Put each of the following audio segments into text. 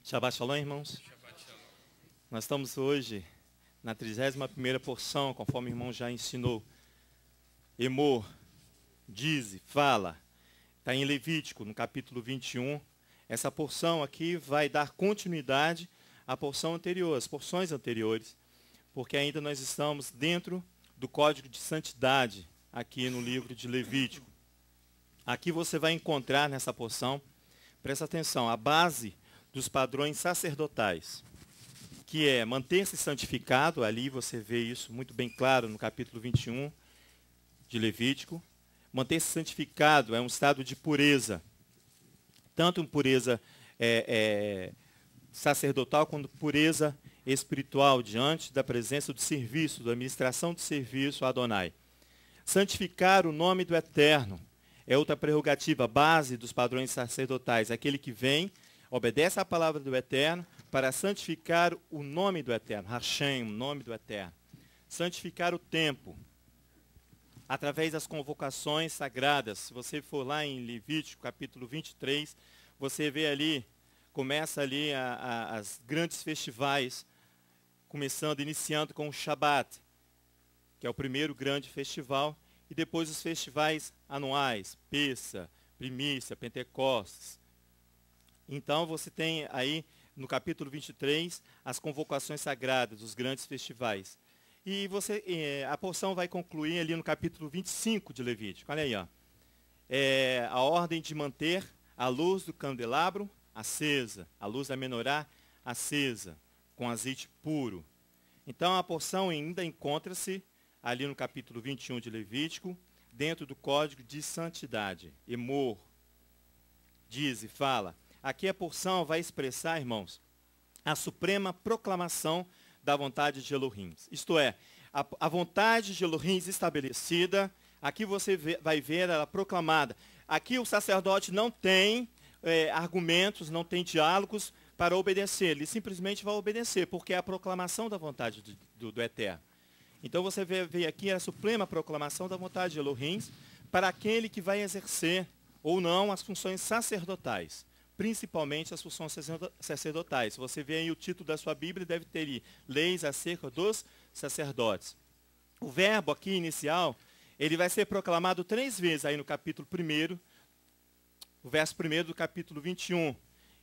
Shabbat Shalom, irmãos. Nós estamos hoje na 31ª porção, conforme o irmão já ensinou. Emor, diz, fala. Está em Levítico, no capítulo 21. Essa porção aqui vai dar continuidade à porção anterior, às porções anteriores, porque ainda nós estamos dentro do Código de Santidade, aqui no livro de Levítico. Aqui você vai encontrar nessa porção, presta atenção, a base dos padrões sacerdotais, que é manter-se santificado. Ali você vê isso muito bem claro no capítulo 21 de Levítico. Manter-se santificado é um estado de pureza, tanto pureza sacerdotal quanto pureza espiritual, diante da presença do serviço, da administração do serviço a Adonai. Santificar o nome do Eterno é outra prerrogativa, base dos padrões sacerdotais, aquele que vem, obedece à palavra do Eterno para santificar o nome do Eterno, Hashem, o nome do Eterno. Santificar o tempo, através das convocações sagradas. Se você for lá em Levítico, capítulo 23, você vê ali, começa ali as grandes festivais, iniciando com o Shabat, que é o primeiro grande festival, e depois os festivais anuais, Pessa, Primícia, Pentecostes. Então você tem aí no capítulo 23 as convocações sagradas dos grandes festivais. E a porção vai concluir ali no capítulo 25 de Levítico. Olha aí, ó. A ordem de manter a luz do candelabro acesa, a luz da menorá acesa, com azeite puro. Então a porção ainda encontra-se ali no capítulo 21 de Levítico, dentro do Código de Santidade. Emor, diz e fala. Aqui a porção vai expressar, irmãos, a suprema proclamação da vontade de Elohim. Isto é, a vontade de Elohim estabelecida, aqui você vai ver ela proclamada. Aqui o sacerdote não tem argumentos, não tem diálogos para obedecer. Ele simplesmente vai obedecer, porque é a proclamação da vontade do Eterno. Então você vê aqui a suprema proclamação da vontade de Elohim para aquele que vai exercer ou não as funções sacerdotais, principalmente as funções sacerdotais. Você vê aí o título da sua Bíblia, deve ter aí, leis acerca dos sacerdotes. O verbo aqui inicial, ele vai ser proclamado 3 vezes aí no capítulo 1, o verso 1 do capítulo 21.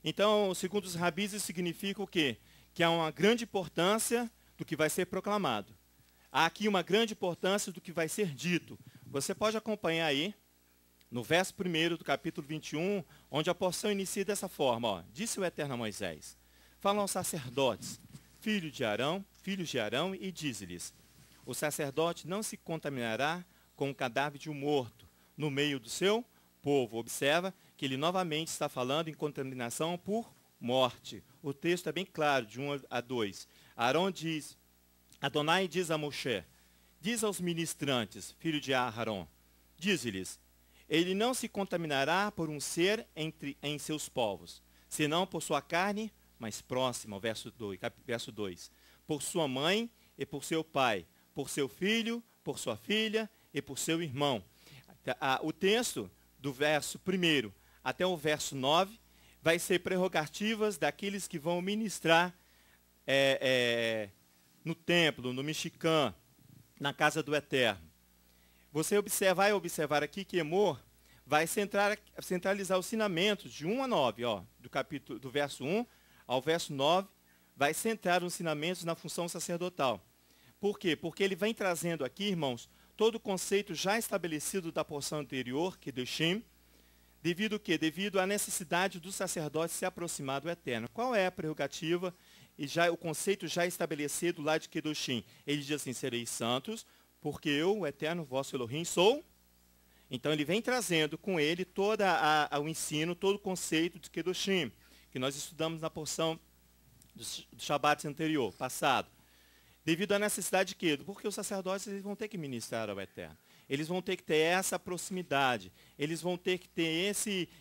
Então, segundo os rabis, isso significa o quê? Que há uma grande importância do que vai ser proclamado. Há aqui uma grande importância do que vai ser dito. Você pode acompanhar aí, no verso 1 do capítulo 21, onde a porção inicia dessa forma, ó. Disse o Eterno a Moisés: falam aos sacerdotes, filhos de Arão, e dize-lhes: o sacerdote não se contaminará com o cadáver de um morto no meio do seu povo. Observa que ele novamente está falando em contaminação por morte. O texto é bem claro, de 1 a 2. Arão diz, Adonai diz a Moshe: diz aos ministrantes, filho de Aharon, dize-lhes: ele não se contaminará por um ser em seus povos, senão por sua carne mais próxima, verso 2, por sua mãe e por seu pai, por seu filho, por sua filha e por seu irmão. O texto do verso 1 até o verso 9 vai ser prerrogativas daqueles que vão ministrar no templo, no Mishkan, na casa do Eterno. Você vai observar aqui que Emor vai centralizar os ensinamentos de 1 a 9, ó, do verso 1 ao verso 9, vai centrar os ensinamentos na função sacerdotal. Por quê? Porque ele vem trazendo aqui, irmãos, todo o conceito já estabelecido da porção anterior, Kedoshim, devido à necessidade do sacerdote se aproximar do Eterno. Qual é a prerrogativa e o conceito já estabelecido lá de Kedoshim? Ele diz assim: sereis santos, porque eu, o Eterno, vosso Elohim, sou. Então ele vem trazendo com ele todo o ensino, todo o conceito de Kedoshim, que nós estudamos na porção do Shabat anterior, passado. Devido à necessidade de quê? Porque os sacerdotes eles vão ter que ministrar ao Eterno. Eles vão ter que ter essa proximidade. Eles vão ter que ter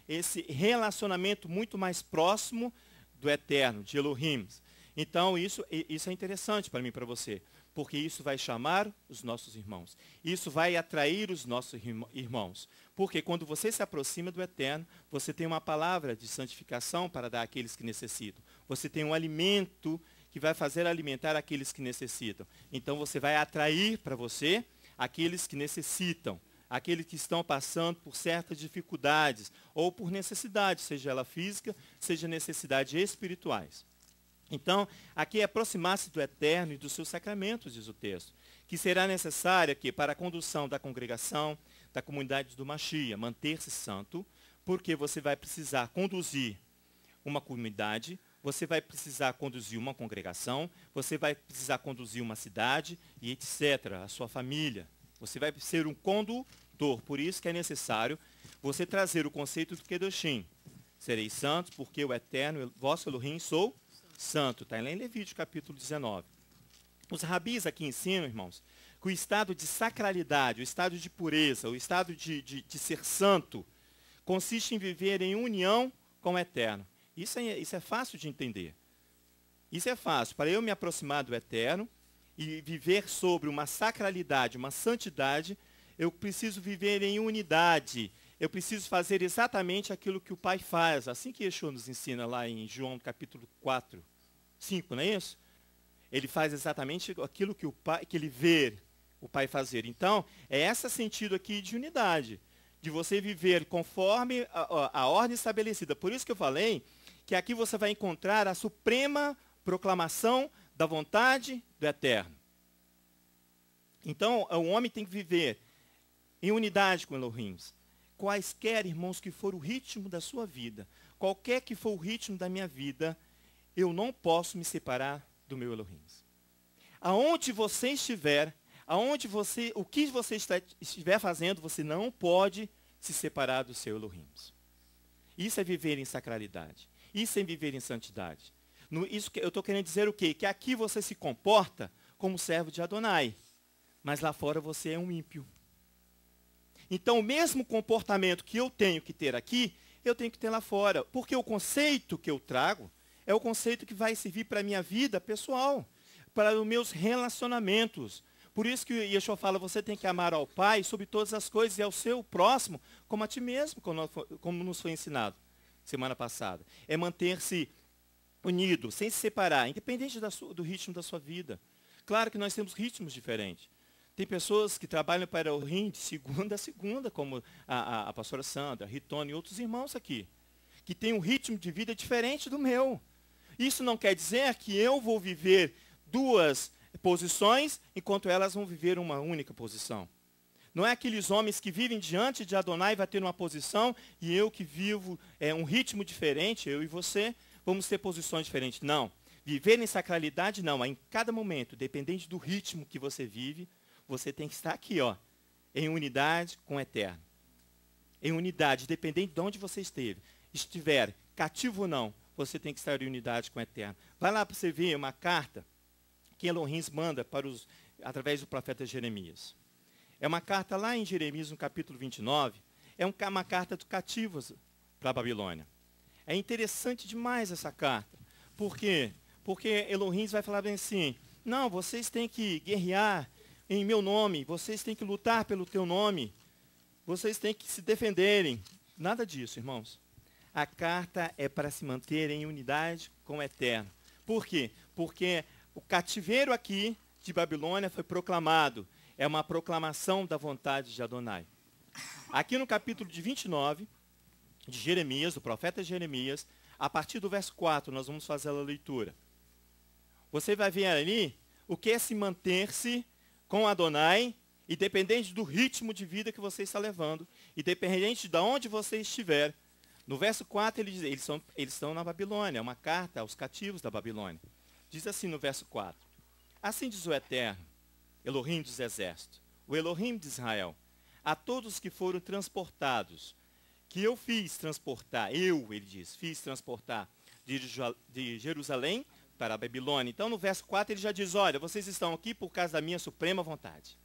esse relacionamento muito mais próximo do Eterno, de Elohim. Então isso é interessante para mim e para você. porque isso vai chamar os nossos irmãos. Isso vai atrair os nossos irmãos. Porque quando você se aproxima do Eterno, você tem uma palavra de santificação para dar àqueles que necessitam. Você tem um alimento que vai fazer alimentar aqueles que necessitam. Então você vai atrair para você aqueles que necessitam, aqueles que estão passando por certas dificuldades ou por necessidades, seja ela física, seja necessidades espirituais. Então, aqui é aproximar-se do Eterno e dos seus sacramentos, diz o texto, que será necessária que para a condução da congregação, da comunidade do Machia, manter-se santo, porque você vai precisar conduzir uma comunidade, você vai precisar conduzir uma congregação, você vai precisar conduzir uma cidade e etc., a sua família. Você vai ser um condutor, por isso que é necessário você trazer o conceito do Kedoshim. Sereis santos, porque o Eterno, vosso Elohim, sou santo. Está em Levítico, capítulo 19. Os rabis aqui ensinam, irmãos, que o estado de sacralidade, o estado de pureza, o estado de ser santo, consiste em viver em união com o Eterno. Isso é fácil de entender. Isso é fácil. Para eu me aproximar do Eterno e viver sobre uma sacralidade, uma santidade, eu preciso viver em unidade. Eu preciso fazer exatamente aquilo que o Pai faz. Assim que Yeshua nos ensina lá em João capítulo 4, 5, não é isso? Ele faz exatamente aquilo que ele vê o Pai fazer. Então, é esse sentido aqui de unidade, de você viver conforme a ordem estabelecida. Por isso que eu falei que aqui você vai encontrar a suprema proclamação da vontade do Eterno. Então, o homem tem que viver em unidade com Elohim. Quaisquer, irmãos, que for o ritmo da sua vida, qualquer que for o ritmo da minha vida, eu não posso me separar do meu Elohim. Aonde você estiver, o que você estiver fazendo, você não pode se separar do seu Elohim. Isso é viver em sacralidade. Isso é viver em santidade. Isso que eu estou querendo dizer o quê? Que aqui você se comporta como servo de Adonai, mas lá fora você é um ímpio. Então, o mesmo comportamento que eu tenho que ter aqui, eu tenho que ter lá fora. Porque o conceito que eu trago é o conceito que vai servir para a minha vida pessoal, para os meus relacionamentos. Por isso que Yeshua fala, você tem que amar ao Pai sobre todas as coisas e ao seu próximo como a ti mesmo, como nos foi ensinado semana passada. É manter-se unido, sem se separar, independente do ritmo da sua vida. Claro que nós temos ritmos diferentes. Tem pessoas que trabalham para o Elohim de segunda a segunda, como a pastora Sandra, a Ritone e outros irmãos aqui, que têm um ritmo de vida diferente do meu. Isso não quer dizer que eu vou viver duas posições, enquanto elas vão viver uma única posição. Não é aqueles homens que vivem diante de Adonai vai ter uma posição, e eu que vivo um ritmo diferente, eu e você, vamos ter posições diferentes. Não. Viver em sacralidade, não. Em cada momento, dependente do ritmo que você vive, você tem que estar aqui, em unidade com o Eterno. Em unidade, dependente de onde você estiver, cativo ou não, você tem que estar em unidade com o Eterno. Vai lá para você ver uma carta que Elohim manda através do profeta Jeremias. É uma carta lá em Jeremias, no capítulo 29, é uma carta dos cativos para a Babilônia. É interessante demais essa carta. Por quê? Porque Elohim vai falar bem assim, não, vocês têm que guerrear em meu nome, vocês têm que lutar pelo teu nome, vocês têm que se defenderem. Nada disso, irmãos. A carta é para se manter em unidade com o Eterno. Por quê? Porque o cativeiro aqui de Babilônia foi proclamado. É uma proclamação da vontade de Adonai. Aqui no capítulo de 29, de Jeremias, do profeta Jeremias, a partir do verso 4, nós vamos fazer a leitura. Você vai ver ali o que é se manter-se com Adonai, independente do ritmo de vida que você está levando, independente de onde você estiver. No verso 4, ele diz, eles estão na Babilônia, é uma carta aos cativos da Babilônia. Diz assim no verso 4, assim diz o Eterno, Elohim dos exércitos, o Elohim de Israel, a todos que foram transportados, que eu fiz transportar, ele diz, fiz transportar de Jerusalém para a Babilônia. Então, no verso 4, ele já diz, olha, vocês estão aqui por causa da minha suprema vontade.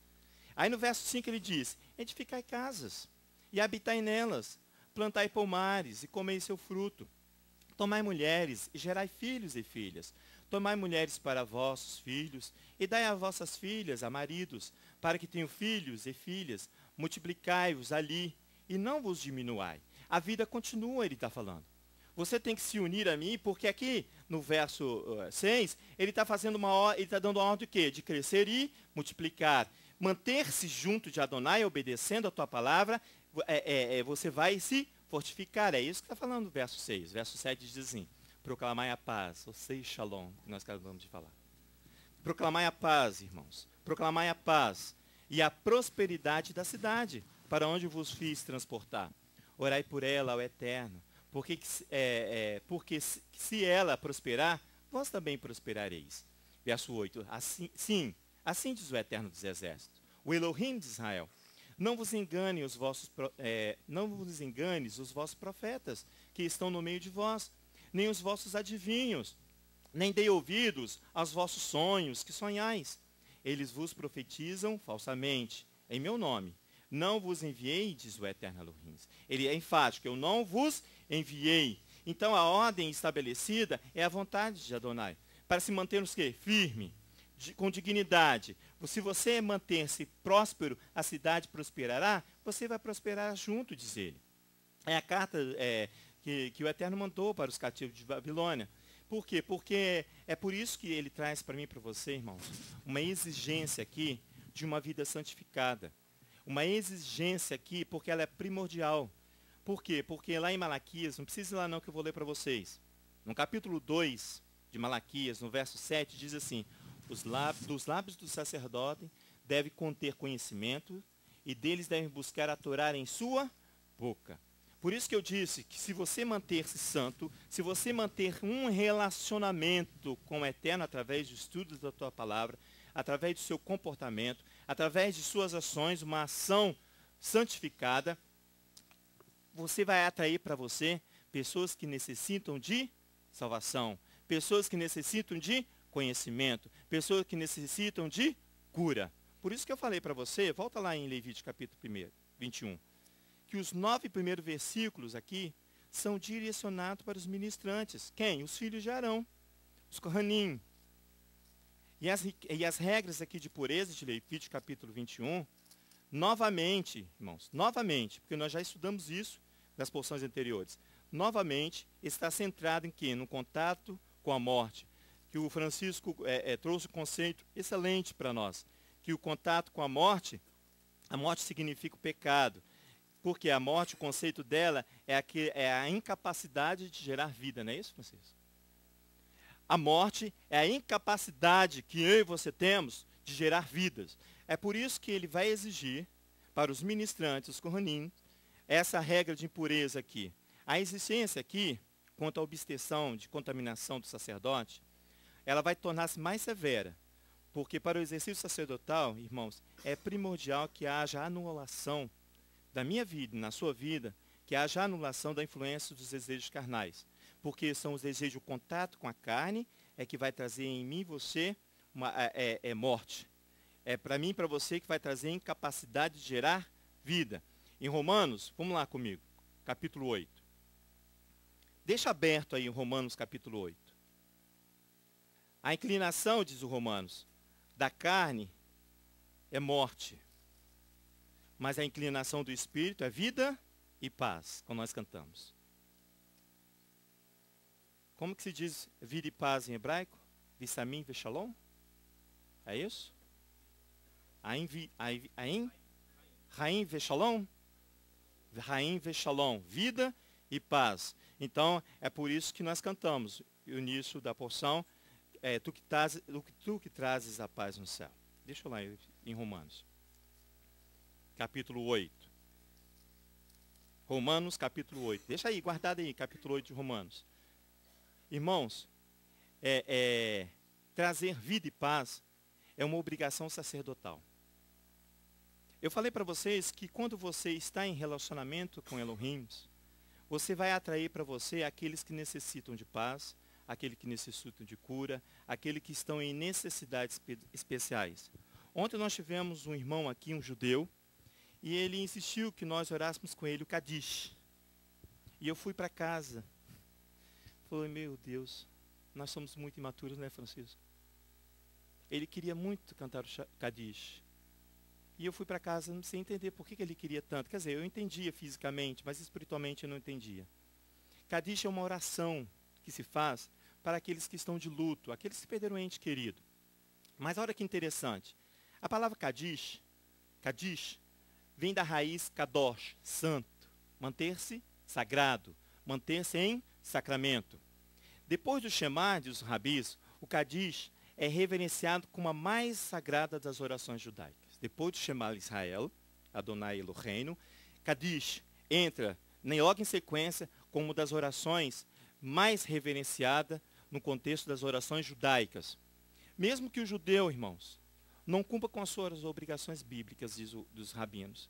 Aí, no verso 5, ele diz, edificai casas e habitai nelas, plantai pomares e comei seu fruto, tomai mulheres e gerai filhos e filhas. Tomai mulheres para vossos filhos, e dai a vossas filhas a maridos, para que tenham filhos e filhas. Multiplicai-vos ali, e não vos diminuai. A vida continua, ele está falando. Você tem que se unir a mim, porque aqui no verso 6, ele está ele está dando a ordem de quê? De crescer e multiplicar. Manter-se junto de Adonai, obedecendo a tua palavra, você vai se fortificar. É isso que está falando no verso 6. Verso 7 diz assim: proclamai a paz, ou seja, shalom, que nós acabamos de falar. Proclamai a paz, irmãos. Proclamai a paz e a prosperidade da cidade, para onde vos fiz transportar. Orai por ela ao Eterno, porque se ela prosperar, vós também prosperareis. Verso 8. Assim diz o Eterno dos Exércitos, o Elohim de Israel. Não vos enganem os vossos profetas que estão no meio de vós, nem os vossos adivinhos, nem dei ouvidos aos vossos sonhos que sonhais. Eles vos profetizam falsamente, em meu nome. Não vos enviei, diz o Eterno Elohim. Ele é enfático, eu não vos enviei. Então a ordem estabelecida é a vontade de Adonai, para se mantermos firme, com dignidade. Se você manter-se próspero, a cidade prosperará, você vai prosperar junto, diz ele. É a carta que o Eterno mandou para os cativos de Babilônia. Por quê? Porque é por isso que ele traz para mim e para você, irmãos, uma exigência aqui de uma vida santificada. Uma exigência aqui, porque ela é primordial. Por quê? Porque lá em Malaquias, não precisa ir lá não que eu vou ler para vocês. No capítulo 2 de Malaquias, no verso 7, diz assim: dos lábios do sacerdote deve conter conhecimento, e deles devem buscar a Torá em sua boca. Por isso que eu disse que se você manter-se santo, se você manter um relacionamento com o Eterno através do estudo da tua palavra, através do seu comportamento, através de suas ações, uma ação santificada, você vai atrair para você pessoas que necessitam de salvação, pessoas que necessitam de conhecimento, pessoas que necessitam de cura. Por isso que eu falei para você, volta lá em Levítico capítulo 21, que os 9 primeiros versículos aqui são direcionados para os ministrantes. Quem? Os filhos de Arão, os Kohanim. E as regras aqui de pureza de Levítico capítulo 21, novamente, irmãos, novamente, porque nós já estudamos isso nas porções anteriores, novamente está centrado em quê? No contato com a morte. Que o Francisco trouxe um conceito excelente para nós, que o contato com a morte significa o pecado. Porque a morte, o conceito dela é a incapacidade de gerar vida, não é isso, Francisco? A morte é a incapacidade que eu e você temos de gerar vidas. É por isso que ele vai exigir para os ministrantes, os Kohanim, essa regra de impureza aqui. A existência aqui, quanto à obsteção de contaminação do sacerdote, ela vai tornar-se mais severa. Porque para o exercício sacerdotal, irmãos, é primordial que haja anulação da minha vida, na sua vida, que haja anulação da influência dos desejos carnais. Porque são os desejos, o contato com a carne, é que vai trazer em mim e você morte. É para mim e para você que vai trazer incapacidade de gerar vida. Em Romanos, vamos lá comigo, capítulo 8. Deixa aberto aí em Romanos capítulo 8. A inclinação, diz o Romanos, da carne é morte. Mas a inclinação do Espírito é vida e paz, como nós cantamos. Como que se diz vida e paz em hebraico? Vissamim veshalom? É isso? Raim veshalom? Raim veshalom, vida e paz. Então, é por isso que nós cantamos o início da porção, tu que trazes a paz no céu. Deixa eu lá em Romanos. Capítulo 8. Romanos, capítulo 8. Deixa aí, guardado aí, capítulo 8 de Romanos. Irmãos, trazer vida e paz é uma obrigação sacerdotal. Eu falei para vocês que quando você está em relacionamento com Elohim, você vai atrair para você aqueles que necessitam de paz, aqueles que necessitam de cura, aqueles que estão em necessidades especiais. Ontem nós tivemos um irmão aqui, um judeu, e ele insistiu que nós orássemos com ele o Kadish. E eu fui para casa. Falei, meu Deus, Nós somos muito imaturos, né, Francisco? Ele queria muito cantar o Kadish. E eu fui para casa sem entender por que ele queria tanto. Quer dizer, eu entendia fisicamente, mas espiritualmente eu não entendia. Kadish é uma oração que se faz para aqueles que estão de luto, aqueles que perderam um ente querido. Mas olha que interessante. A palavra Kadish, vem da raiz kadosh, santo. Manter-se sagrado, manter-se em sacramento. Depois do Shema, diz os rabis, o Kadish é reverenciado como a mais sagrada das orações judaicas. Depois do Shema Israel, Adonai Eloheinu, Kadish entra logo em sequência como uma das orações mais reverenciada no contexto das orações judaicas. Mesmo que o judeu, irmãos, não cumpra com as suas obrigações bíblicas, diz dos rabinos,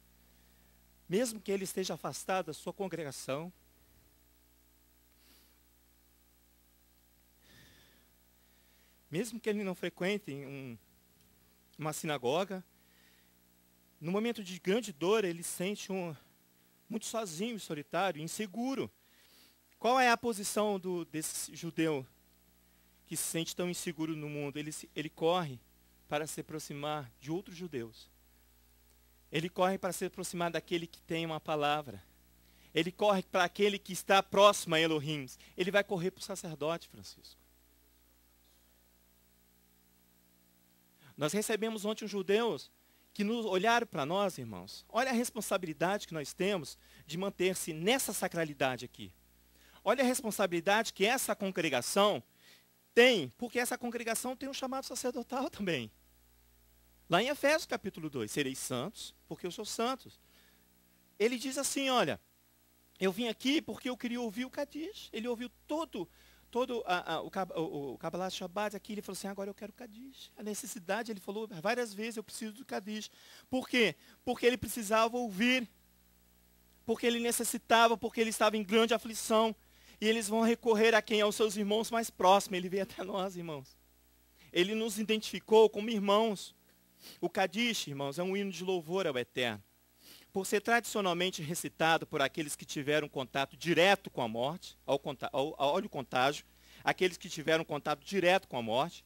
mesmo que ele esteja afastado da sua congregação, mesmo que ele não frequente uma sinagoga, no momento de grande dor, ele se sente muito sozinho, solitário, inseguro. Qual é a posição desse judeu que se sente tão inseguro no mundo? Ele corre para se aproximar de outros judeus. Ele corre para se aproximar daquele que tem uma palavra. Ele corre para aquele que está próximo a Elohim. Ele vai correr para o sacerdote, Francisco. Nós recebemos ontem uns judeus que nos olharam para nós, irmãos. Olha a responsabilidade que nós temos de manter-se nessa sacralidade aqui. Olha a responsabilidade que essa congregação tem, porque essa congregação tem um chamado sacerdotal também. Lá em Efésios capítulo 2, sereis santos, porque eu sou santo. Ele diz assim, olha, eu vim aqui porque eu queria ouvir o Kadish. Ele ouviu todo o Kabbalah Shabbat aqui, ele falou assim, agora eu quero Kadish. A necessidade, ele falou várias vezes, eu preciso do Kadish. Por quê? Porque ele precisava ouvir, porque ele necessitava, porque ele estava em grande aflição. E eles vão recorrer a quem? Aos seus irmãos mais próximos. Ele veio até nós, irmãos. Ele nos identificou como irmãos. O Kadish, irmãos, é um hino de louvor ao Eterno. Por ser tradicionalmente recitado por aqueles que tiveram contato direto com a morte, olha o contágio, aqueles que tiveram contato direto com a morte,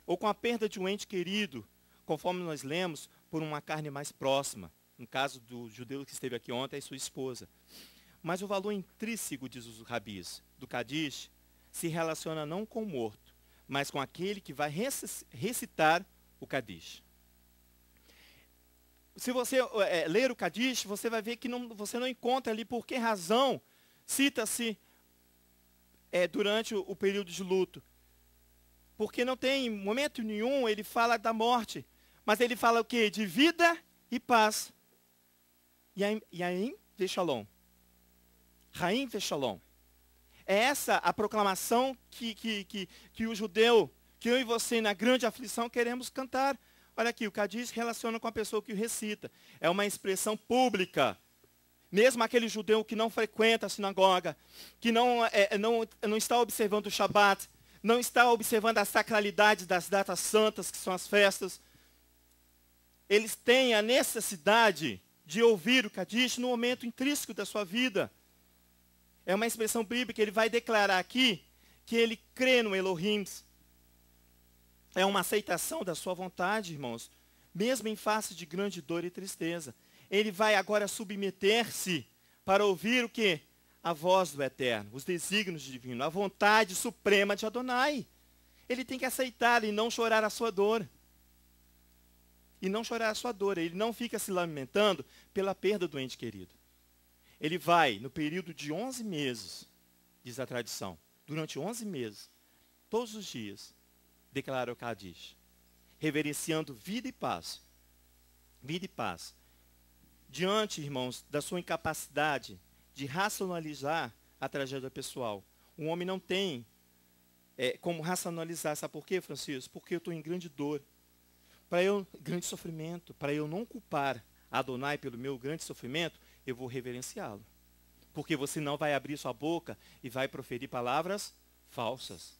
ou com a perda de um ente querido, conforme nós lemos, por uma carne mais próxima. No caso do judeu que esteve aqui ontem, é sua esposa. Mas o valor intrínseco, diz os rabis, do Kadish, se relaciona não com o morto, mas com aquele que vai recitar o Kadish. Se você ler o Kadish, você vai ver que você não encontra ali por que razão cita-se durante o período de luto. Porque não tem momento nenhum ele fala da morte, mas ele fala o quê? De vida e paz. Yaim Veshalom. Raim Veshalom. É essa a proclamação que o judeu, que eu e você na grande aflição queremos cantar. Olha aqui, o Kadish relaciona com a pessoa que o recita. É uma expressão pública. Mesmo aquele judeu que não frequenta a sinagoga, que não está observando o Shabat, não está observando a sacralidade das datas santas, que são as festas, eles têm a necessidade de ouvir o Kadish no momento intrínseco da sua vida. É uma expressão bíblica, ele vai declarar aqui que ele crê no Elohim. É uma aceitação da sua vontade, irmãos, mesmo em face de grande dor e tristeza. Ele vai agora submeter-se para ouvir o quê? A voz do Eterno, os desígnios divinos, a vontade suprema de Adonai. Ele tem que aceitar e não chorar a sua dor. E não chorar a sua dor. Ele não fica se lamentando pela perda do ente querido. Ele vai, no período de 11 meses, diz a tradição, durante 11 meses, todos os dias, declara o Kadish, reverenciando vida e paz. Vida e paz. Diante, irmãos, da sua incapacidade de racionalizar a tragédia pessoal. Um homem não tem como racionalizar. Sabe por quê, Francisco? Porque eu estou em grande dor. Grande sofrimento. Para eu não culpar Adonai pelo meu grande sofrimento, eu vou reverenciá-lo. Porque você não vai abrir sua boca e vai proferir palavras falsas.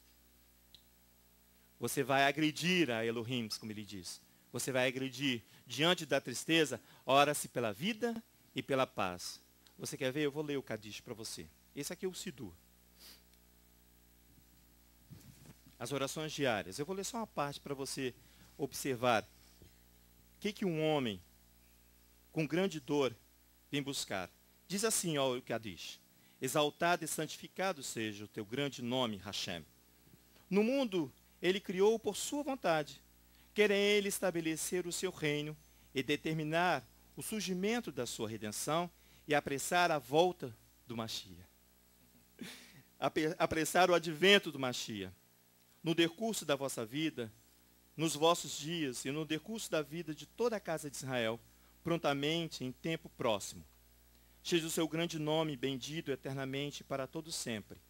Você vai agredir a Elohim, como ele diz. Você vai agredir. Diante da tristeza, ora-se pela vida e pela paz. Você quer ver? Eu vou ler o Kadish para você. Esse aqui é o Sidur. As orações diárias. Eu vou ler só uma parte para você observar o que um homem com grande dor vem buscar. Diz assim, ó, o Kadish: exaltado e santificado seja o teu grande nome, Hashem. No mundo, ele criou por sua vontade. Quer ele estabelecer o seu reino e determinar o surgimento da sua redenção e apressar a volta do Mashiach. Apressar o advento do Mashiach. No decurso da vossa vida, nos vossos dias e no decurso da vida de toda a casa de Israel, prontamente, em tempo próximo. Seja o seu grande nome bendito eternamente para todo sempre.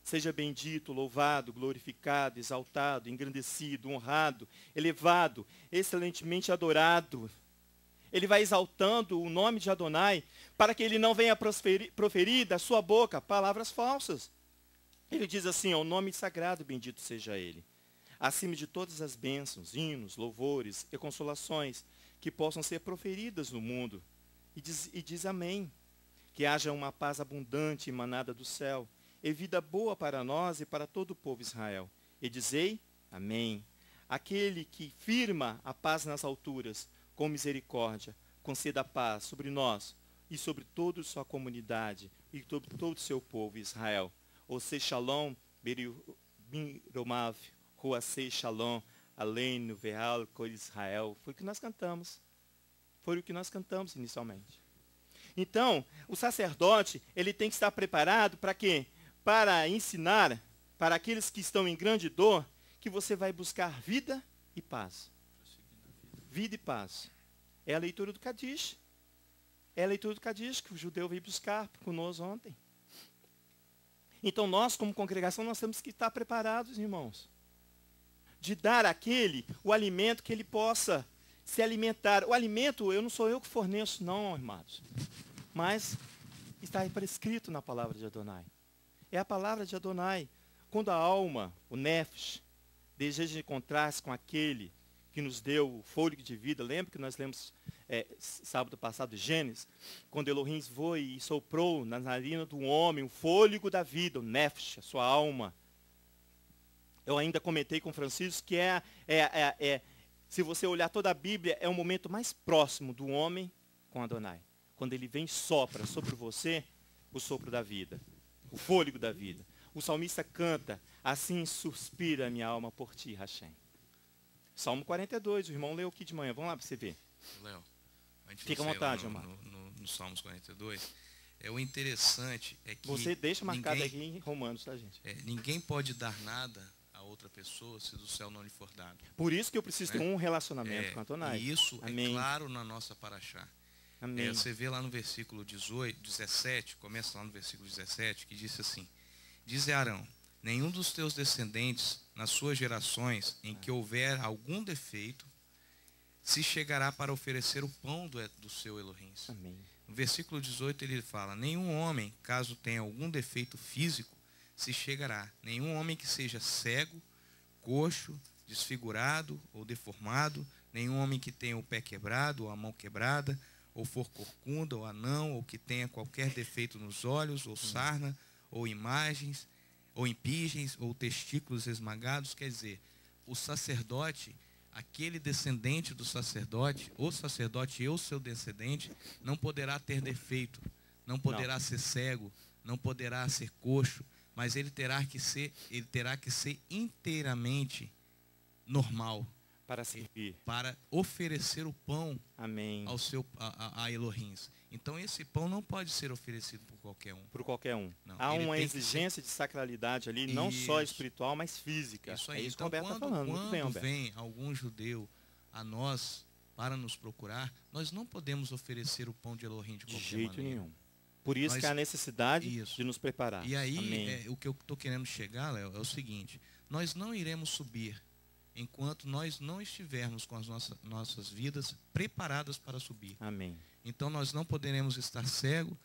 Seja bendito, louvado, glorificado, exaltado, engrandecido, honrado, elevado, excelentemente adorado. Ele vai exaltando o nome de Adonai para que ele não venha proferir da sua boca palavras falsas. Ele diz assim, o nome sagrado bendito seja ele, acima de todas as bênçãos, hinos, louvores e consolações que possam ser proferidas no mundo. E diz amém, que haja uma paz abundante emanada do céu, e vida boa para nós e para todo o povo Israel. E dizei, amém. Aquele que firma a paz nas alturas, com misericórdia, conceda a paz sobre nós e sobre toda a sua comunidade e sobre todo o seu povo Israel. Ose Shalom, Biromav, Ruase Shalom, Aleinu, Veal, Cor Israel. Foi o que nós cantamos. Foi o que nós cantamos inicialmente. Então, o sacerdote, ele tem que estar preparado para quê? Para ensinar para aqueles que estão em grande dor que você vai buscar vida e paz. Vida e paz. É a leitura do Kadish. É a leitura do Kadish que o judeu veio buscar conosco ontem. Então nós, como congregação, nós temos que estar preparados, irmãos, de dar àquele o alimento que ele possa se alimentar. O alimento, não sou eu que forneço, não, irmãos. Mas está prescrito na palavra de Adonai. É a palavra de Adonai. Quando a alma, o nefesh, deseja encontrar-se com aquele que nos deu o fôlego de vida. Lembra que nós lemos sábado passado Gênesis? Quando Elohim foi e soprou na narina do homem o fôlego da vida, o nefesh, a sua alma. Eu ainda comentei com Francisco que se você olhar toda a Bíblia, é o momento mais próximo do homem com Adonai. Quando ele vem e sopra sobre você o sopro da vida, o fôlego da vida. O salmista canta, assim suspira a minha alma por ti, Hashem. Salmo 42, o irmão leu aqui de manhã. Vamos lá para você ver. Léo, fica à vontade, irmão. No Salmos 42, o interessante é que... Você deixa marcado aqui em Romanos, tá, gente? Ninguém pode dar nada a outra pessoa se do céu não lhe for dado. Por isso que eu preciso ter um relacionamento com Adonai. E isso Amém. É claro na nossa paraxá. Amém. Você vê lá no versículo 17, começa lá no versículo 17, que diz assim: diz Arão, nenhum dos teus descendentes, nas suas gerações, em que houver algum defeito, se chegará para oferecer o pão do seu Elohim. Amém. No versículo 18 ele fala, nenhum homem, caso tenha algum defeito físico, se chegará. Nenhum homem que seja cego, coxo, desfigurado ou deformado, nenhum homem que tenha o pé quebrado ou a mão quebrada, ou for corcunda ou anão, ou que tenha qualquer defeito nos olhos, ou sarna, ou imagens, ou impingens, ou testículos esmagados. Quer dizer, o sacerdote, aquele descendente do sacerdote, o sacerdote e o seu descendente, não poderá ter defeito, não poderá ser cego, não poderá ser coxo, mas ele terá que ser inteiramente normal. Para servir. Para oferecer o pão. Amém. A Elohim. Então esse pão não pode ser oferecido por qualquer um. Por qualquer um. Não. Há uma exigência de sacralidade ali, não só espiritual, mas física. Isso aí. É isso então, que o Roberto está falando. Muito bem, Roberto. Vem algum judeu a nós para nos procurar, nós não podemos oferecer o pão de Elohim de qualquer maneira. De jeito nenhum. Por isso que há a necessidade de nos preparar. E aí, o que eu estou querendo chegar, Léo, é o seguinte: nós não iremos subir enquanto nós não estivermos com as nossas vidas preparadas para subir. Amém. Então nós não poderemos estar cego,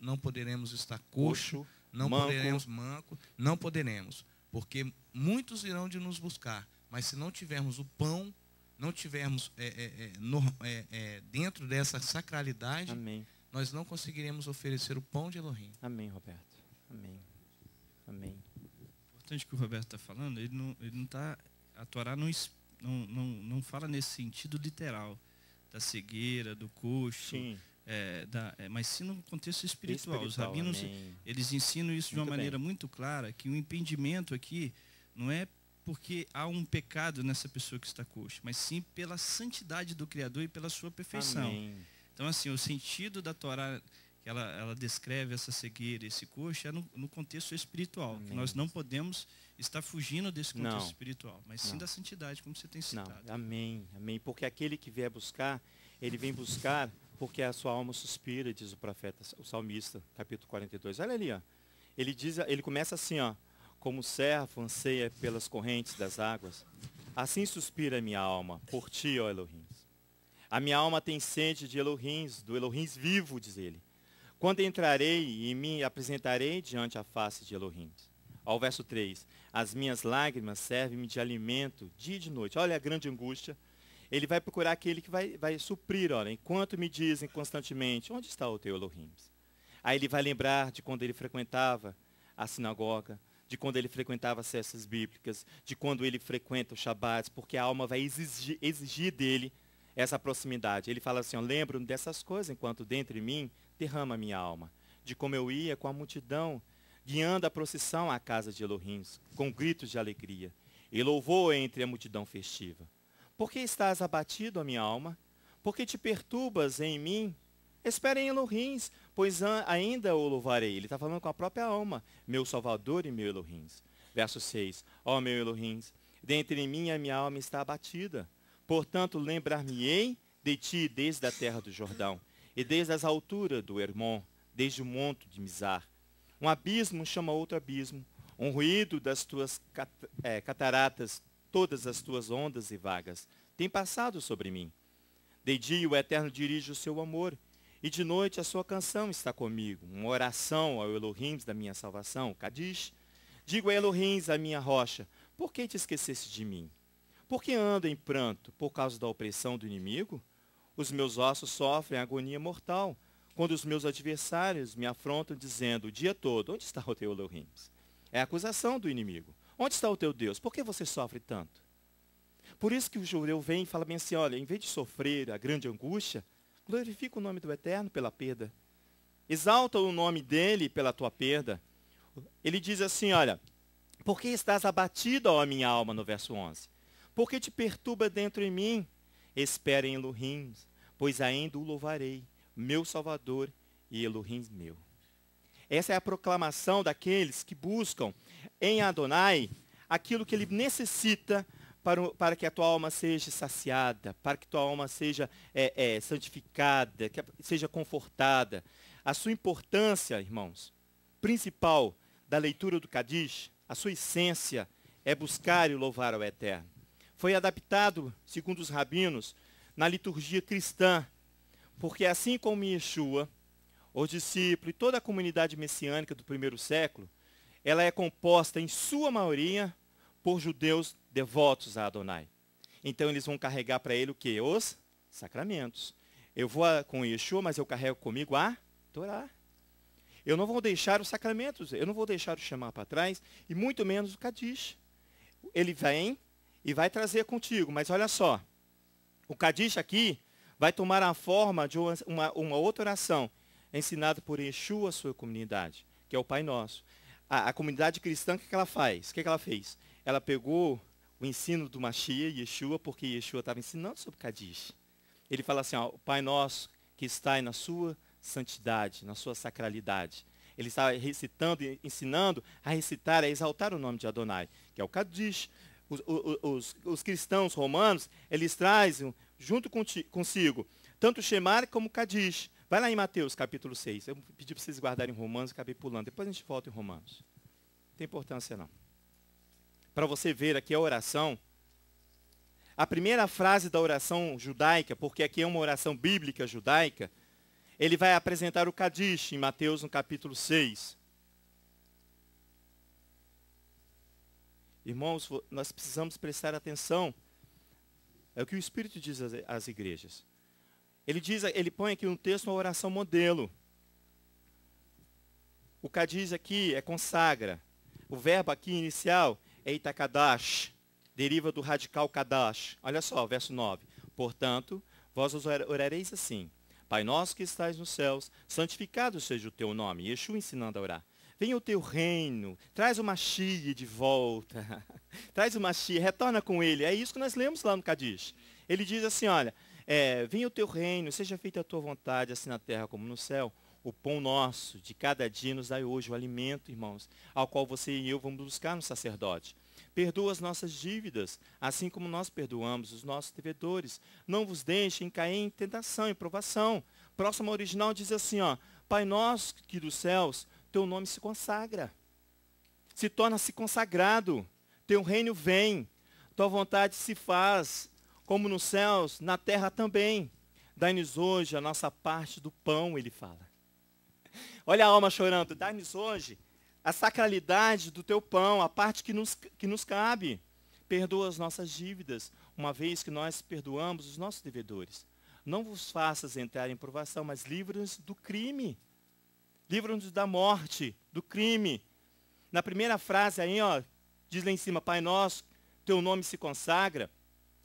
não poderemos estar coxo, não manco. Poderemos manco, não poderemos, porque muitos irão de nos buscar, mas se não tivermos o pão, não tivermos dentro dessa sacralidade, amém, nós não conseguiremos oferecer o pão de Elohim. Amém, Roberto. Amém. Amém. importante que o Roberto está falando, ele não está, a Torá não fala nesse sentido literal, da cegueira, do coxo, Sim. mas sim no contexto espiritual. Os rabinos, amém. eles ensinam isso de uma Muito maneira bem. muito clara, que o impedimento aqui não é porque há um pecado nessa pessoa que está coxa, mas sim pela santidade do Criador e pela sua perfeição. Amém. Então, assim, o sentido da Torá, que ela descreve essa cegueira, esse coxo, é no contexto espiritual. Que nós não podemos estar fugindo desse contexto Não. espiritual, mas sim Não. da santidade, como você tem Não, citado. amém, amém. Porque aquele que vier buscar, ele vem buscar porque a sua alma suspira, diz o profeta, o salmista, capítulo 42. Olha ali, ó. Ele começa assim, ó. Como o servo anseia pelas correntes das águas, assim suspira a minha alma por ti, ó Elohim. A minha alma tem sede de Elohim, do Elohim vivo, diz ele. Quando entrarei e me apresentarei diante a face de Elohim. Ao verso 3, as minhas lágrimas servem-me de alimento dia e de noite. Olha a grande angústia. Ele vai procurar aquele que vai suprir, olha, enquanto me dizem constantemente, onde está o teu Elohim? Aí ele vai lembrar de quando ele frequentava a sinagoga, de quando ele frequentava as festas bíblicas, de quando ele frequenta os Shabbats, porque a alma vai exigir dele essa proximidade. Ele fala assim, lembro-me dessas coisas enquanto dentro de mim derrama a minha alma, de como eu ia com a multidão, guiando a procissão à casa de Elohim, com gritos de alegria, e louvor entre a multidão festiva. Por que estás abatido, a minha alma? Por que te perturbas em mim? Espere em Elohim, pois ainda o louvarei. Ele está falando com a própria alma, meu Salvador e meu Elohim. Verso 6, ó meu Elohim, dentre mim a minha alma está abatida. Portanto, lembrar-me-ei de ti desde a terra do Jordão, e desde as alturas do Hermon, desde o monte de Mizar. Um abismo chama outro abismo, um ruído das tuas cataratas, todas as tuas ondas e vagas, têm passado sobre mim. De dia o Eterno dirige o seu amor, e de noite a sua canção está comigo, uma oração ao Elohim da minha salvação, Kadish. Digo a Elohim, a minha rocha, por que te esqueceste de mim? Por que ando em pranto por causa da opressão do inimigo? Os meus ossos sofrem agonia mortal, quando os meus adversários me afrontam dizendo o dia todo, onde está o teu Elohim? É a acusação do inimigo. Onde está o teu Deus? Por que você sofre tanto? Por isso que o judeu vem e fala bem assim, olha, em vez de sofrer a grande angústia, glorifica o nome do Eterno pela perda. Exalta o nome dele pela tua perda. Ele diz assim, olha, por que estás abatida, ó minha alma, no verso 11? Por que te perturba dentro em mim? Espera em Elohim, pois ainda o louvarei, meu Salvador e Elohim meu. Essa é a proclamação daqueles que buscam em Adonai aquilo que ele necessita para que a tua alma seja saciada, para que tua alma seja santificada, que seja confortada. A sua importância, irmãos, principal da leitura do Kadish, a sua essência é buscar e louvar ao Eterno. Foi adaptado, segundo os rabinos, na liturgia cristã, porque assim como Yeshua, os discípulos e toda a comunidade messiânica do primeiro século, ela é composta, em sua maioria, por judeus devotos a Adonai. Então eles vão carregar para ele o quê? Os sacramentos. Eu vou com Yeshua, mas eu carrego comigo a Torá. Eu não vou deixar os sacramentos, eu não vou deixar o Shema para trás, e muito menos o Kadish. Ele vem e vai trazer contigo, mas olha só, o Kadish aqui vai tomar a forma de uma outra oração, ensinada por Yeshua à sua comunidade, que é o Pai Nosso. A comunidade cristã, o que ela faz? O que ela fez? Ela pegou o ensino do Mashiach, Yeshua, porque Yeshua estava ensinando sobre Kadish. Ele fala assim, ó, Pai Nosso que está na sua santidade, na sua sacralidade. Ele estava recitando, ensinando a recitar, a exaltar o nome de Adonai, que é o Kadish. Os cristãos romanos, eles trazem junto consigo tanto o Shemar como o Kadish. Vai lá em Mateus, capítulo 6. Eu pedi para vocês guardarem Romanos, acabei pulando. Depois a gente volta em Romanos. Não tem importância, não. Para você ver aqui a oração, a primeira frase da oração judaica, porque aqui é uma oração bíblica judaica, ele vai apresentar o Kadish em Mateus, no capítulo 6. Irmãos, nós precisamos prestar atenção. É o que o Espírito diz às igrejas. Ele põe aqui no texto uma oração modelo. O Kadish aqui é consagra. O verbo aqui inicial é itakadash, deriva do radical kadash. Olha só, verso 9. Portanto, vós orareis assim: Pai nosso que estais nos céus, santificado seja o teu nome. Yeshua ensinando a orar. Venha o teu reino, traz o Mashiach de volta. Traz o Mashiach, retorna com ele. É isso que nós lemos lá no Kadish. Ele diz assim, olha, venha o teu reino, seja feita a tua vontade, assim na terra como no céu. O pão nosso de cada dia nos dai hoje, o alimento, irmãos, ao qual você e eu vamos buscar no sacerdote. Perdoa as nossas dívidas, assim como nós perdoamos os nossos devedores. Não vos deixem cair em tentação, em provação. Próximo original diz assim, ó, Pai nosso que dos céus, teu nome se consagra. Se torna-se consagrado. Teu reino vem. Tua vontade se faz, como nos céus, na terra também. Dai-nos hoje a nossa parte do pão, ele fala. Olha a alma chorando. Dai-nos hoje a sacralidade do teu pão, a parte que nos cabe. Perdoa as nossas dívidas, uma vez que nós perdoamos os nossos devedores. Não vos faças entrar em provação, mas livra-nos do crime. Livra-nos da morte, do crime. Na primeira frase aí, ó, diz lá em cima, Pai nosso, teu nome se consagra.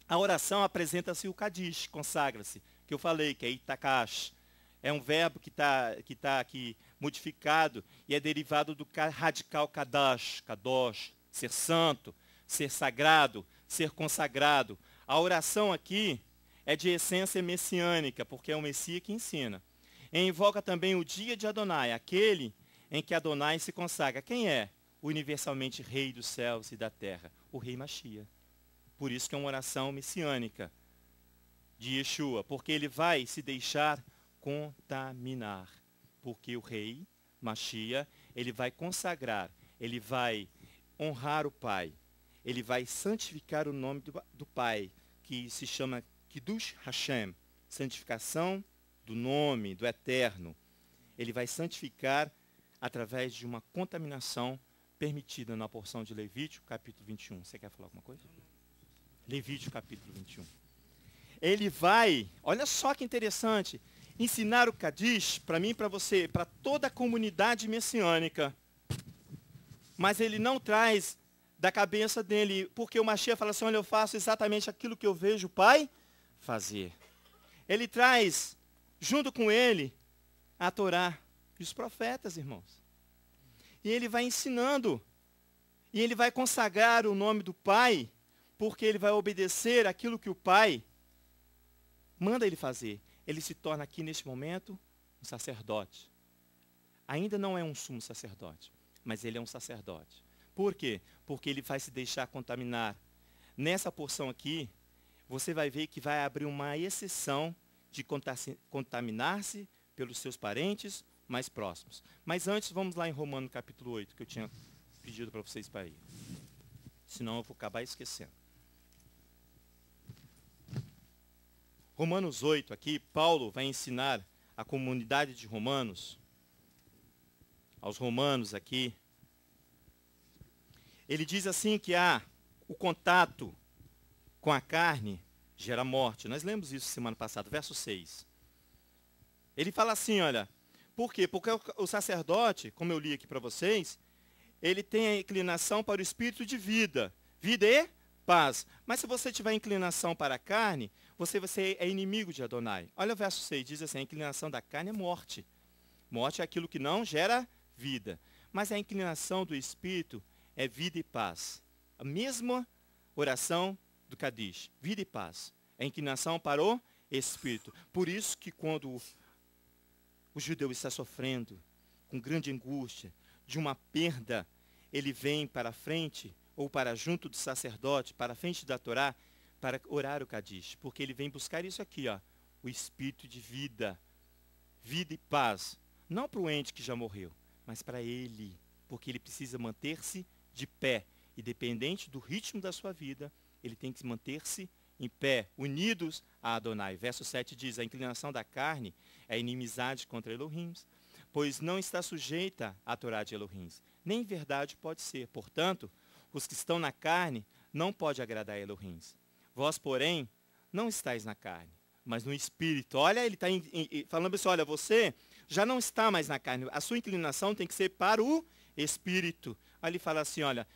A oração apresenta-se o Kadish, consagra-se, que eu falei, que é itakash. É um verbo que tá aqui modificado e é derivado do radical kadash, kadosh, ser santo, ser sagrado, ser consagrado. A oração aqui é de essência messiânica, porque é o Messias que ensina. E invoca também o dia de Adonai, aquele em que Adonai se consagra. Quem é? O universalmente Rei dos céus e da terra, o Rei Mashiach. Por isso que é uma oração messiânica de Yeshua, porque ele vai se deixar contaminar. Porque o Rei Mashiach, ele vai consagrar, ele vai honrar o Pai, ele vai santificar o nome do Pai, que se chama Kiddush Hashem, santificação do nome, do eterno. Ele vai santificar através de uma contaminação permitida na porção de Levítico, capítulo 21. Você quer falar alguma coisa? Levítico, capítulo 21. Ele vai, olha só que interessante, ensinar o Kadish, para mim e para você, para toda a comunidade messiânica. Mas ele não traz da cabeça dele, porque o Mashiach fala assim, olha, eu faço exatamente aquilo que eu vejo o Pai fazer. Ele traz junto com ele, a Torá e os profetas, irmãos. E ele vai ensinando. E ele vai consagrar o nome do Pai, porque ele vai obedecer aquilo que o Pai manda ele fazer. Ele se torna aqui, neste momento, um sacerdote. Ainda não é um sumo sacerdote, mas ele é um sacerdote. Por quê? Porque ele vai se deixar contaminar. Nessa porção aqui, você vai ver que vai abrir uma exceção de contaminar-se pelos seus parentes mais próximos. Mas antes, vamos lá em Romanos capítulo 8, que eu tinha pedido para vocês para ir. Senão eu vou acabar esquecendo. Romanos 8, aqui, Paulo vai ensinar a comunidade de Romanos, aos romanos aqui. Ele diz assim que o contato com a carne gera morte. Nós lemos isso semana passada, verso 6. Ele fala assim, olha, por quê? Porque o sacerdote, como eu li aqui para vocês, ele tem a inclinação para o espírito de vida. Vida e paz. Mas se você tiver inclinação para a carne, você é inimigo de Adonai. Olha o verso 6, diz assim, a inclinação da carne é morte. Morte é aquilo que não gera vida. Mas a inclinação do espírito é vida e paz. A mesma oração do Kadish, vida e paz. É inclinação para o espírito. Por isso que quando o judeu está sofrendo com grande angústia de uma perda, ele vem para a frente, ou para junto do sacerdote, para a frente da Torá, para orar o Kadish. Porque ele vem buscar isso aqui, ó, o espírito de vida. Vida e paz. Não para o ente que já morreu, mas para ele. Porque ele precisa manter-se de pé. E dependente do ritmo da sua vida, ele tem que manter-se em pé, unidos a Adonai. Verso 7 diz, a inclinação da carne é inimizade contra Elohim, pois não está sujeita à Torá de Elohim. Nem verdade pode ser. Portanto, os que estão na carne não pode agradar a Elohim. Vós, porém, não estáis na carne, mas no espírito. Olha, ele está falando assim, olha, você já não está mais na carne. A sua inclinação tem que ser para o espírito. Aí ele fala assim, olha,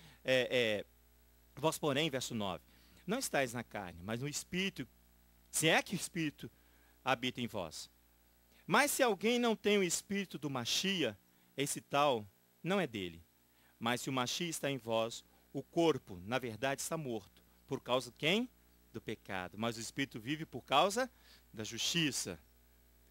vós porém, verso 9, não estáis na carne, mas no Espírito, se é que o Espírito habita em vós. Mas se alguém não tem o Espírito do Machia, esse tal não é dele. Mas se o Machia está em vós, o corpo, na verdade, está morto. Por causa de quem? Do pecado. Mas o Espírito vive por causa da justiça.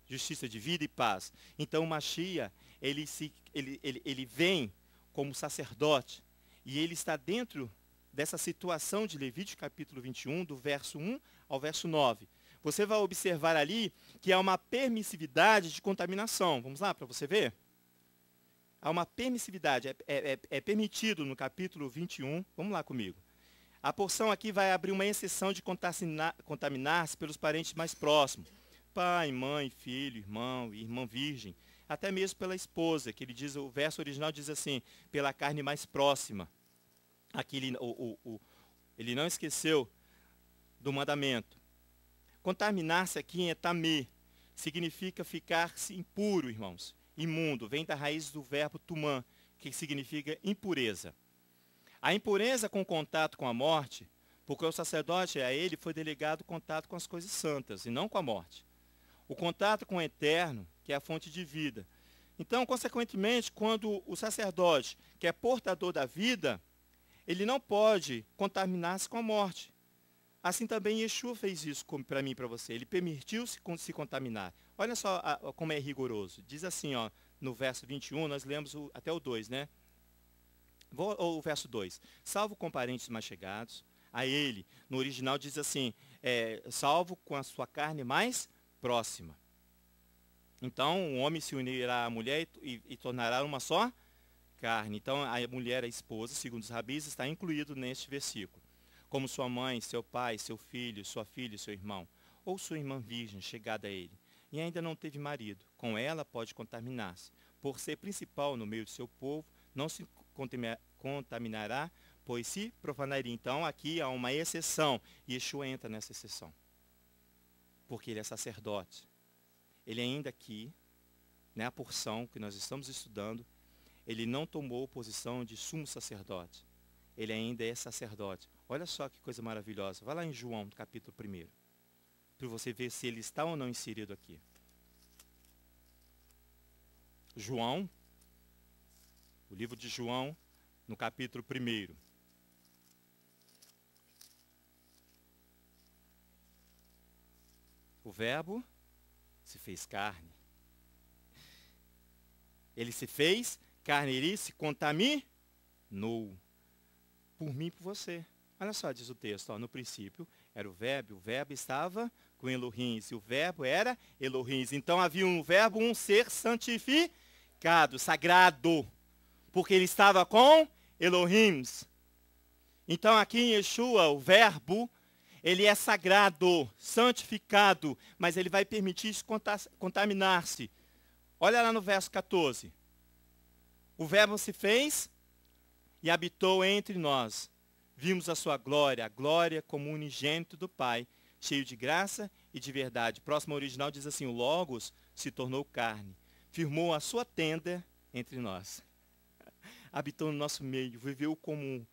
Justiça de vida e paz. Então o Machia, ele vem como sacerdote. E ele está dentro dessa situação de Levítico capítulo 21, do verso 1 ao verso 9. Você vai observar ali que há uma permissividade de contaminação. Vamos lá para você ver? Há uma permissividade, é permitido no capítulo 21, vamos lá comigo. A porção aqui vai abrir uma exceção de contaminar-se pelos parentes mais próximos. Pai, mãe, filho, irmão, irmã virgem, até mesmo pela esposa, que ele diz, o verso original diz assim, pela carne mais próxima. Aqui ele não esqueceu do mandamento. Contaminar-se aqui em etamê significa ficar-se impuro, irmãos. Imundo, vem da raiz do verbo tumã, que significa impureza. A impureza com contato com a morte, porque o sacerdote a ele foi delegado contato com as coisas santas e não com a morte. O contato com o eterno, que é a fonte de vida. Então, consequentemente, quando o sacerdote, que é portador da vida, ele não pode contaminar-se com a morte. Assim também Yeshua fez isso para mim e para você. Ele permitiu-se se contaminar. Olha só como é rigoroso. Diz assim, ó, no verso 21, nós lemos até o 2, né? O verso 2. Salvo com parentes mais chegados, a ele, no original diz assim, salvo com a sua carne mais próxima. Então, o homem se unirá à mulher e tornará uma só carne. Então, a mulher, a esposa, segundo os rabis, está incluído neste versículo. Como sua mãe, seu pai, seu filho, sua filha e seu irmão, ou sua irmã virgem chegada a ele, e ainda não teve marido, com ela pode contaminar-se. Por ser principal no meio do seu povo, não se contaminará, pois se profanaria. Então, aqui há uma exceção, e Yeshua entra nessa exceção, porque ele é sacerdote. Ele ainda aqui, né, a porção que nós estamos estudando, ele não tomou posição de sumo sacerdote. Ele ainda é sacerdote. Olha só que coisa maravilhosa. Vai lá em João, capítulo 1, para você ver se ele está ou não inserido aqui. João, o livro de João, no capítulo 1. O verbo se fez carne. Ele se fez carne, ele se contaminou. Por mim e por você. Olha só, diz o texto, ó, no princípio era o verbo estava com Elohim, e o verbo era Elohim. Então havia um verbo, um ser santificado, sagrado, porque ele estava com Elohim. Então aqui em Yeshua, o verbo, ele é sagrado, santificado, mas ele vai permitir contaminar-se. Olha lá no verso 14. O verbo se fez e habitou entre nós. Vimos a sua glória, a glória como unigênito do Pai, cheio de graça e de verdade. Próximo original diz assim, o Logos se tornou carne, firmou a sua tenda entre nós. Habitou no nosso meio, viveu como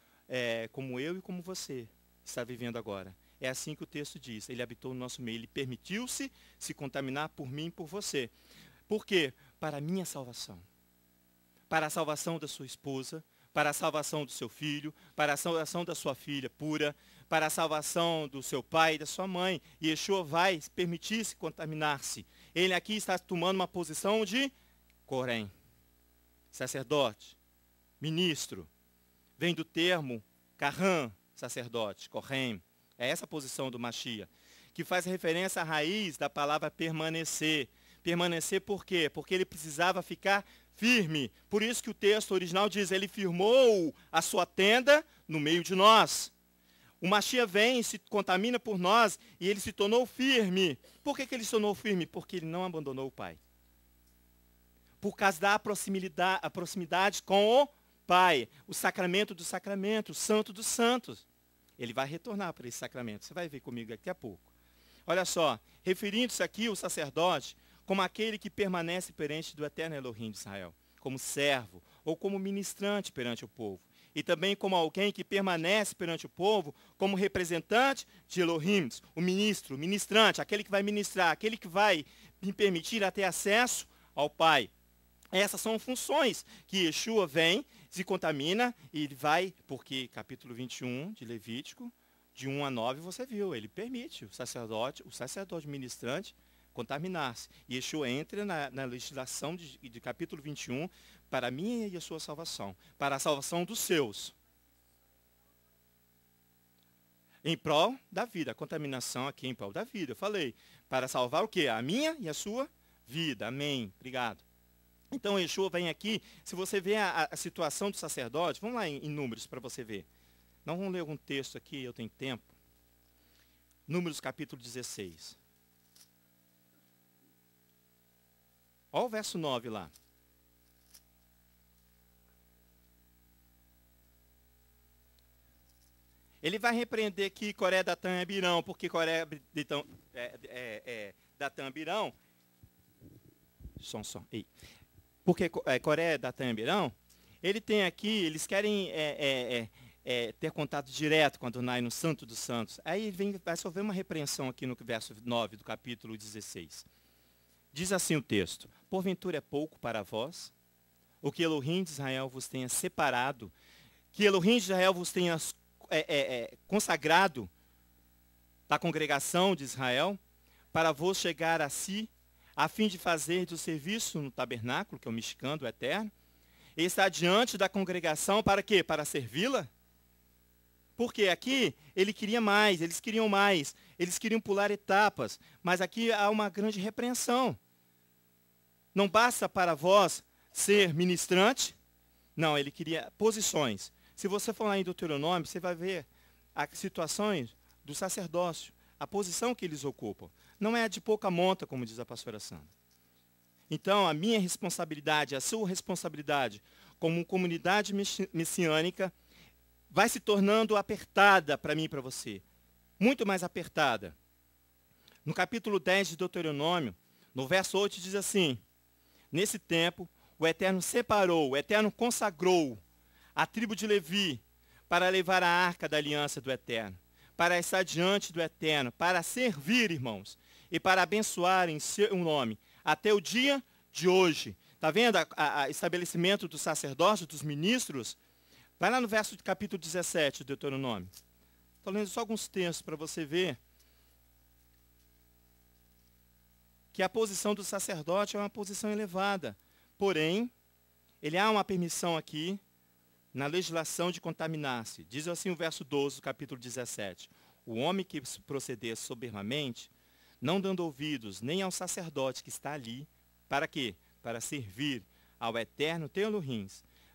eu e como você está vivendo agora. É assim que o texto diz, ele habitou no nosso meio, ele permitiu-se se contaminar por mim e por você. Por quê? Para a minha salvação. Para a salvação da sua esposa, para a salvação do seu filho, para a salvação da sua filha pura, para a salvação do seu pai e da sua mãe. E Yeshua vai permitir-se contaminar-se. Ele aqui está tomando uma posição de Corém, sacerdote, ministro. Vem do termo Carrã, sacerdote, Corém. É essa a posição do Machia, que faz referência à raiz da palavra permanecer. Permanecer por quê? Porque ele precisava ficar firme. Por isso que o texto original diz, ele firmou a sua tenda no meio de nós. O Machia vem, se contamina por nós e ele se tornou firme. Por que ele se tornou firme? Porque ele não abandonou o Pai. Por causa da proximidade com o Pai. O sacramento do sacramento, o santo dos santos. Ele vai retornar para esse sacramento. Você vai ver comigo daqui a pouco. Olha só, referindo-se aqui ao sacerdote como aquele que permanece perante do eterno Elohim de Israel, como servo, ou como ministrante perante o povo. E também como alguém que permanece perante o povo como representante de Elohim, o ministro, o ministrante, aquele que vai ministrar, aquele que vai me permitir a ter acesso ao Pai. Essas são funções que Yeshua vem, se contamina e ele vai, porque capítulo 21 de Levítico, de 1 a 9, você viu, ele permite o sacerdote ministrante, contaminar-se. E Yeshua entra na legislação de capítulo 21 para a minha e a sua salvação, para a salvação dos seus. Em prol da vida, a contaminação aqui em prol da vida. Eu falei, para salvar o quê? A minha e a sua vida. Amém. Obrigado. Então, Yeshua vem aqui, se você vê a situação do sacerdote, vamos lá em Números para você ver. Não vamos ler algum texto aqui, eu tenho tempo. Números capítulo 16. Olha o verso 9 lá. Ele vai repreender aqui Coré, Datã e Abirão, porque Coré, Datã e Abirão, porque Coré, Datã e Abirão, ele tem aqui, eles querem ter contato direto com Adonai no Santo dos Santos. Aí vai sofrer uma repreensão aqui no verso 9 do capítulo 16. Diz assim o texto: porventura é pouco para vós, o que Elohim de Israel vos tenha separado, que Elohim de Israel vos tenha consagrado da congregação de Israel, para vos chegar a si, a fim de fazer do serviço no tabernáculo, que é o Mishkan do Eterno, e estar diante da congregação para quê? Para servi-la? Porque aqui ele queria mais, eles queriam pular etapas, mas aqui há uma grande repreensão. Não basta para vós ser ministrante, não, ele queria posições. Se você for lá em Deuteronômio, você vai ver as situações do sacerdócio, a posição que eles ocupam. Não é de pouca monta, como diz a pastora Sandra. Então, a minha responsabilidade, a sua responsabilidade, como comunidade messiânica, vai se tornando apertada para mim e para você. Muito mais apertada. No capítulo 10 de Deuteronômio, no verso 8, diz assim: nesse tempo, o Eterno separou, o Eterno consagrou a tribo de Levi para levar a arca da aliança do Eterno, para estar diante do Eterno, para servir, irmãos, e para abençoar em seu nome, até o dia de hoje. Está vendo o estabelecimento do sacerdócio, dos ministros? Vai lá no verso de capítulo 17 do Deuteronômio. Estou lendo só alguns textos para você ver que a posição do sacerdote é uma posição elevada. Porém, ele há uma permissão aqui na legislação de contaminar-se. Diz assim o verso 12 do capítulo 17. O homem que proceder soberbamente, não dando ouvidos nem ao sacerdote que está ali, para quê? Para servir ao eterno teu Elohim,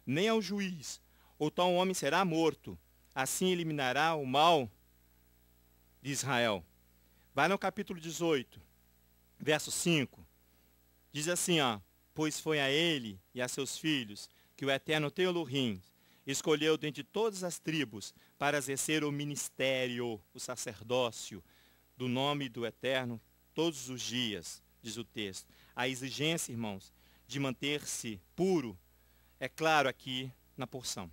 nem ao juiz, ou tal homem será morto. Assim eliminará o mal de Israel. Vai no capítulo 18, verso 5. Diz assim, pois foi a ele e a seus filhos que o eterno teu Elohim escolheu dentre todas as tribos para exercer o ministério, o sacerdócio do nome do Eterno todos os dias, diz o texto. A exigência, irmãos, de manter-se puro é claro aqui na porção.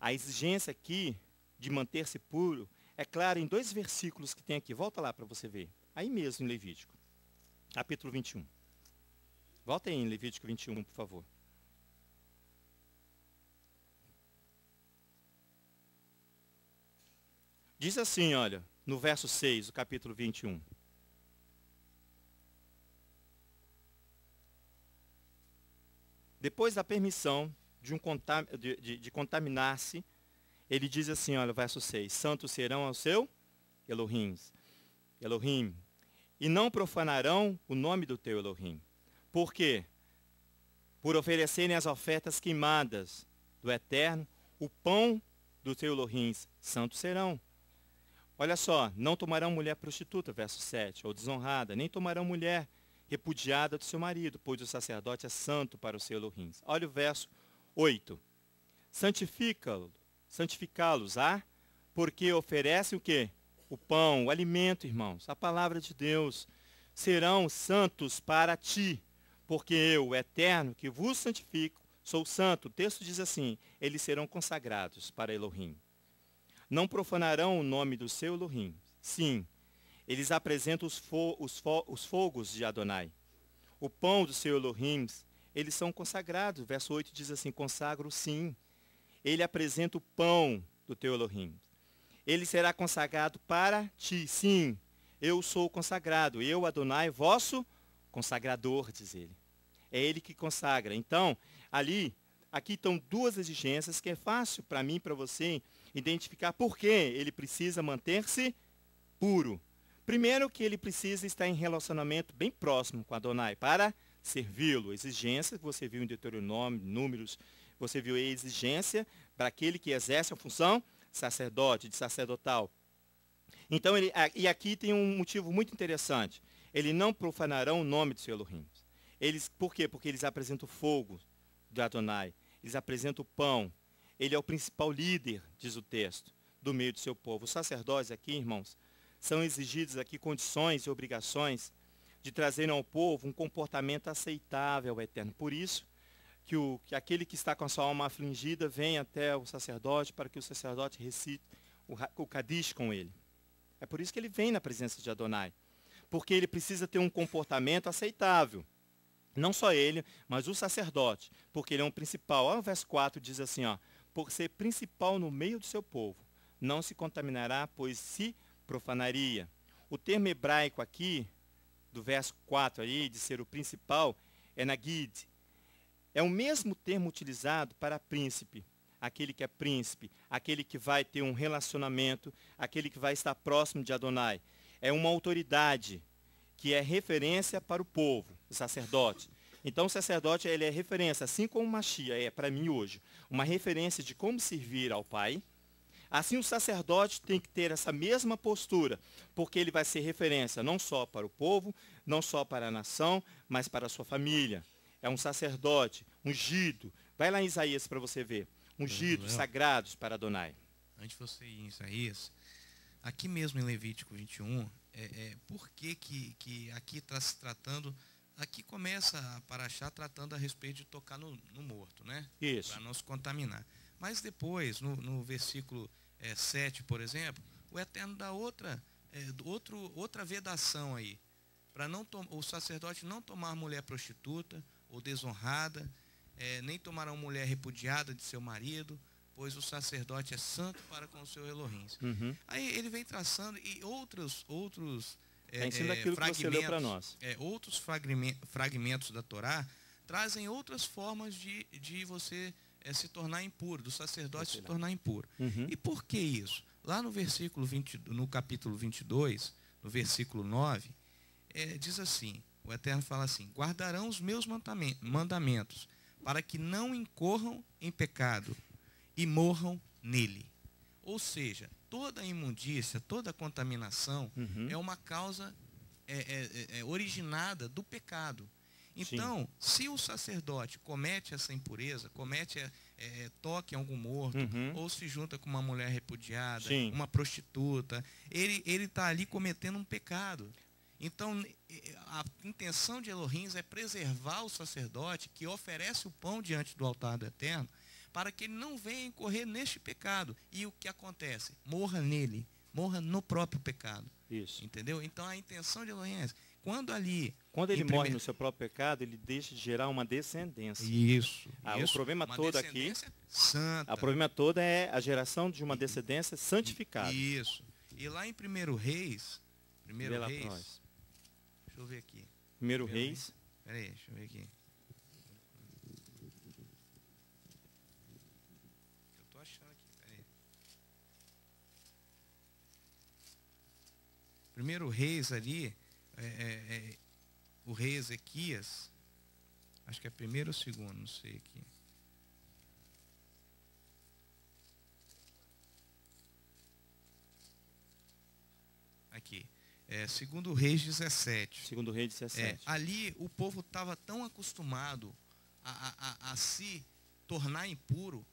A exigência aqui de manter-se puro é clara em 2 versículos que tem aqui. Volta lá para você ver. Aí mesmo em Levítico, capítulo 21. Volta aí em Levítico 21, por favor. Diz assim, olha, no verso 6, do capítulo 21. Depois da permissão de contaminar-se, ele diz assim, olha, verso 6. Santos serão ao seu Elohim, e não profanarão o nome do teu Elohim. Por quê? Por oferecerem as ofertas queimadas do Eterno, o pão do teu Elohim, santos serão. Olha só, não tomarão mulher prostituta, verso 7, ou desonrada, nem tomarão mulher repudiada do seu marido, pois o sacerdote é santo para o seu Elohim. Olha o verso 8. Santificá-los, porque oferecem o quê? O pão, o alimento, irmãos, a palavra de Deus. Serão santos para ti, porque eu, o Eterno, que vos santifico, Sou santo. O texto diz assim, eles serão consagrados para Elohim. Não profanarão o nome do seu Elohim. Sim, eles apresentam os fogos de Adonai. O pão do seu Elohim, eles são consagrados. Verso 8 diz assim, consagro sim. Ele apresenta o pão do teu Elohim. Ele será consagrado para ti. Sim, eu sou consagrado. Eu, Adonai, vosso consagrador, diz ele. É ele que consagra. Então, aqui estão duas exigências que é fácil para mim e para você identificar por que ele precisa manter-se puro. Primeiro que ele precisa estar em relacionamento bem próximo com Adonai para servi-lo. Exigência, que você viu em Deuteronômio, Números, você viu a exigência para aquele que exerce a função sacerdote, de sacerdotal. Então, e aqui tem um motivo muito interessante. Eles não profanarão o nome do seu Elohim. Por quê? Porque eles apresentam o fogo do Adonai. Eles apresentam o pão. Ele é o principal líder, diz o texto, do meio do seu povo. Os sacerdotes aqui, irmãos, são exigidos aqui condições e obrigações de trazerem ao povo um comportamento aceitável ao Eterno. Por isso, que aquele que está com a sua alma afligida venha até o sacerdote para que o sacerdote recite o Kadish com ele. É por isso que ele vem na presença de Adonai. Porque ele precisa ter um comportamento aceitável. Não só ele, mas o sacerdote. Porque ele é um principal. Olha o verso 4, diz assim, por ser principal no meio do seu povo, não se contaminará, pois se profanaria. O termo hebraico aqui, do verso 4 aí, de ser o principal, é nagid. É o mesmo termo utilizado para príncipe. Aquele que é príncipe, aquele que vai ter um relacionamento, aquele que vai estar próximo de Adonai. É uma autoridade que é referência para o povo, o sacerdote. Então o sacerdote ele é referência, assim como o Mashiach é para mim hoje, uma referência de como servir ao Pai. Assim o sacerdote tem que ter essa mesma postura, porque ele vai ser referência não só para o povo, não só para a nação, mas para a sua família. É um sacerdote ungido. Vai lá em Isaías para você ver. Ungidos, sagrados para Adonai. Antes de você ir em Isaías, aqui mesmo em Levítico 21, por que aqui está se tratando, aqui começa a Paraxá tratando a respeito de tocar no morto, né? Isso. Para não se contaminar. Mas depois, no versículo 7, por exemplo, o Eterno dá outra vedação aí, para o sacerdote não tomar mulher prostituta ou desonrada, nem tomarão mulher repudiada de seu marido, pois o sacerdote é santo para com o seu Elohim. Uhum. Aí ele vem traçando e outros ensina aquilo que você leu para nós. Outros fragmentos da Torá trazem outras formas de você se tornar impuro, do sacerdote se tornar impuro. Uhum. E por que isso? Lá no capítulo 22, no versículo 9, diz assim, o Eterno fala assim, guardarão os meus mandamentos, para que não incorram em pecado e morram nele. Ou seja, toda imundícia, toda contaminação é uma causa originada do pecado. Então, se o sacerdote comete essa impureza, toque em algum morto, ou se junta com uma mulher repudiada, uma prostituta, ele está ali cometendo um pecado. Então, a intenção de Elohim é preservar o sacerdote que oferece o pão diante do altar do Eterno, para que ele não venha incorrer neste pecado. E o que acontece? Morra nele, morra no próprio pecado. Isso. Entendeu? Então, a intenção de Elohim é quando ele morre no seu próprio pecado, ele deixa de gerar uma descendência. Isso. O problema todo aqui, santa. o problema todo é a geração de uma descendência santificada. Isso. E lá em 1 Reis, deixa eu ver aqui. 1 Reis. Peraí, deixa eu ver aqui. Eu tô achando aqui, peraí. 1 Reis ali, o rei Ezequias, acho que é primeiro ou segundo, não sei aqui. Aqui. Segundo Reis 17. Segundo Reis 17. Ali o povo estava tão acostumado a se tornar impuro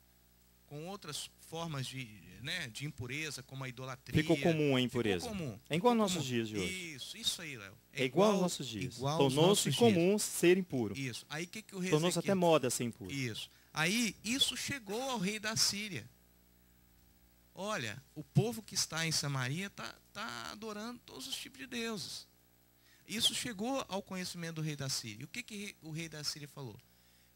com outras formas de impureza, como a idolatria. Ficou comum a impureza. Ficou comum. É igual aos nossos dias de hoje. Isso aí, Léo. É igual aos nossos dias. Tornou-se comum ser impuro. Isso. Aí que o rei Tornou-se até moda ser impuro. Isso. Aí, isso chegou ao rei da Síria. Olha, o povo que está em Samaria está adorando todos os tipos de deuses. Isso chegou ao conhecimento do rei da Síria. E o que o rei da Síria falou?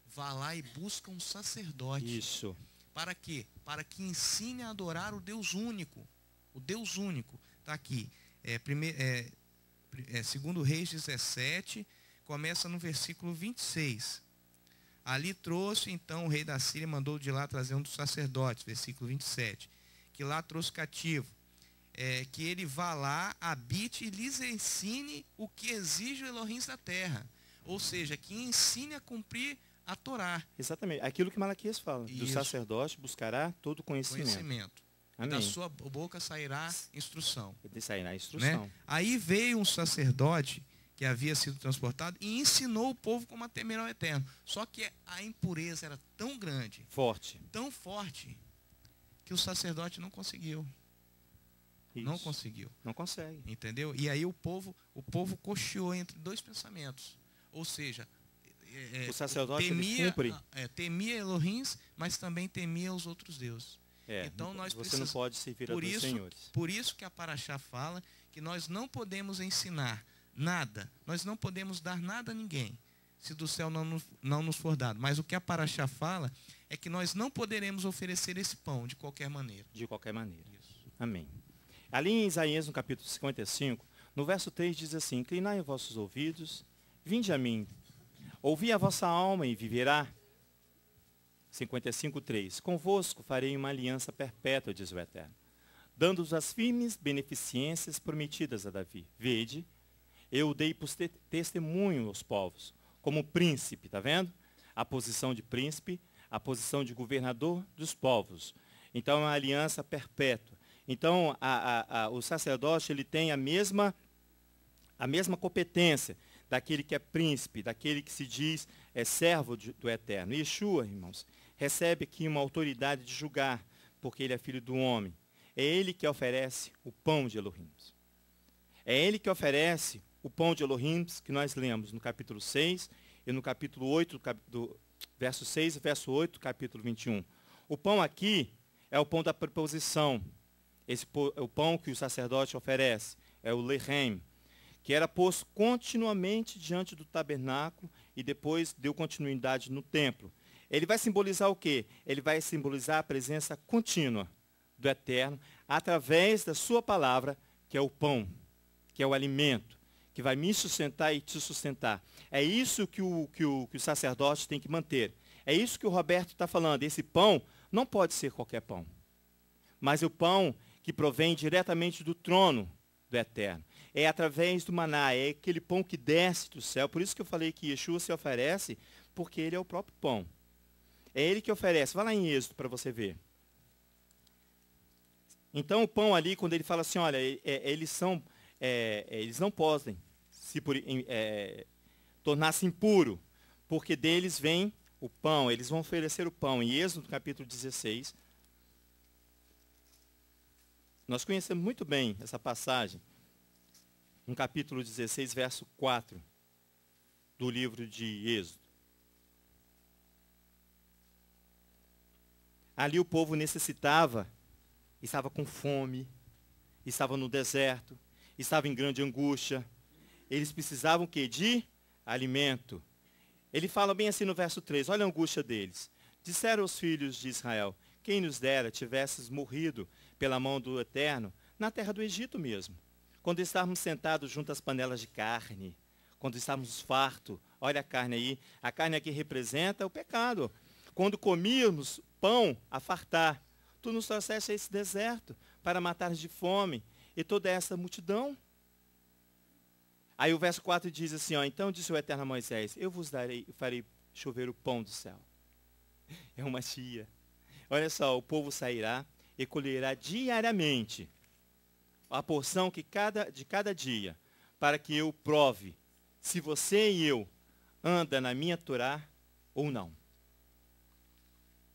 Vá lá e busca um sacerdote. Isso. Para quê? Para que ensine a adorar o Deus único. O Deus único. Está aqui. Segundo Reis 17, começa no versículo 26. Ali trouxe, então, o rei da Síria mandou de lá trazer um dos sacerdotes, versículo 27, que lá trouxe cativo. Que ele vá lá, habite e lhes ensine o que exige o Elohim da terra. Ou seja, que ensine a cumprir a Torá. Exatamente. Aquilo que Malaquias fala. Do sacerdote buscará todo conhecimento. Amém. Da sua boca sairá instrução. Sairá instrução. Né? Aí veio um sacerdote que havia sido transportado e ensinou o povo como a temer ao Eterno. Só que a impureza era tão grande, tão forte, que o sacerdote não conseguiu. Isso. Não conseguiu. Não consegue. Entendeu? E aí o povo cocheou entre dois pensamentos. Ou seja, o sacerdote temia Elohim, mas também temia os outros deuses. Então você não pode servir a dois senhores. Por isso que a Paraxá fala que nós não podemos ensinar nada, nós não podemos dar nada a ninguém, se do céu não nos for dado. Mas o que a Paraxá fala é que nós não poderemos oferecer esse pão de qualquer maneira. De qualquer maneira. Isso. Amém. Ali em Isaías, no capítulo 55, no verso 3 diz assim: inclinai os vossos ouvidos, vinde a mim, ouvi a vossa alma e viverá. 55:3. Convosco farei uma aliança perpétua, diz o Eterno, dando-vos as firmes beneficências prometidas a Davi. Vede, eu dei por testemunho aos povos, como príncipe, está vendo? A posição de príncipe, a posição de governador dos povos. Então é uma aliança perpétua. Então o sacerdote ele tem a mesma competência daquele que é príncipe, daquele que se diz servo do Eterno. Yeshua, irmãos, recebe aqui uma autoridade de julgar, porque ele é filho do homem. É ele que oferece o pão de Elohim. É ele que oferece o pão de Elohim, que nós lemos no capítulo 6 e no capítulo 8, do verso 6 e verso 8, capítulo 21. O pão aqui é o pão da preposição. É o pão que o sacerdote oferece, é o lehem, que era posto continuamente diante do tabernáculo e depois deu continuidade no templo. Ele vai simbolizar o quê? Ele vai simbolizar a presença contínua do Eterno através da sua palavra, que é o pão, que é o alimento, que vai me sustentar e te sustentar. É isso que o sacerdote tem que manter. É isso que o Roberto está falando. Esse pão não pode ser qualquer pão, mas o pão que provém diretamente do trono do Eterno. É através do maná, é aquele pão que desce do céu. Por isso que eu falei que Yeshua se oferece, porque ele é o próprio pão. É ele que oferece. Vai lá em Êxodo para você ver. Então o pão ali, quando ele fala assim, olha, eles não podem se tornar-se impuro, porque deles vem o pão, eles vão oferecer o pão. Em Êxodo capítulo 16, nós conhecemos muito bem essa passagem, no capítulo 16, verso 4, do livro de Êxodo. Ali o povo necessitava, estava com fome, estava no deserto, estava em grande angústia. Eles precisavam que de alimento. Ele fala bem assim no verso 3, olha a angústia deles. Disseram os filhos de Israel, quem nos dera tivesses morrido pela mão do Eterno na terra do Egito mesmo. Quando estávamos sentados junto às panelas de carne, quando estávamos fartos, olha a carne aí, a carne aqui representa o pecado. Quando comíamos pão a fartar, tu nos trouxeste a esse deserto para matar de fome e toda essa multidão. Aí o verso 4 diz assim, então disse o Eterno a Moisés, eu vos farei chover o pão do céu. É uma chia. Olha só, o povo sairá e colherá diariamente a porção de cada dia, para que eu prove se você e eu anda na minha Torá ou não.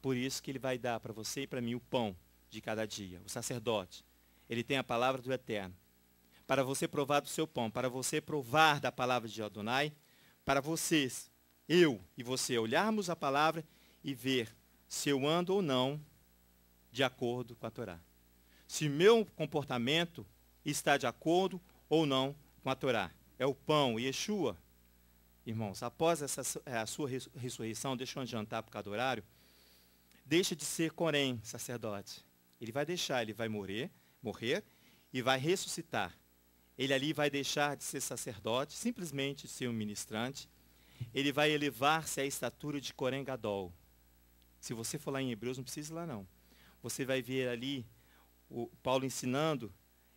Por isso que ele vai dar para você e para mim o pão de cada dia, o sacerdote. Ele tem a palavra do Eterno. Para você provar do seu pão, para você provar da palavra de Adonai, para vocês, eu e você, olharmos a palavra e ver se eu ando ou não de acordo com a Torá. Se meu comportamento está de acordo ou não com a Torá. É o pão, Yeshua. Irmãos, após a sua ressurreição, deixa eu adiantar por causa do horário, deixa de ser Corém, sacerdote. Ele vai deixar, ele vai morrer e vai ressuscitar. Ele ali vai deixar de ser sacerdote, simplesmente ser um ministrante. Ele vai elevar-se à estatura de Corém Gadol. Se você for lá em Hebreus, não precisa ir lá não. Você vai ver ali o Paulo ensinando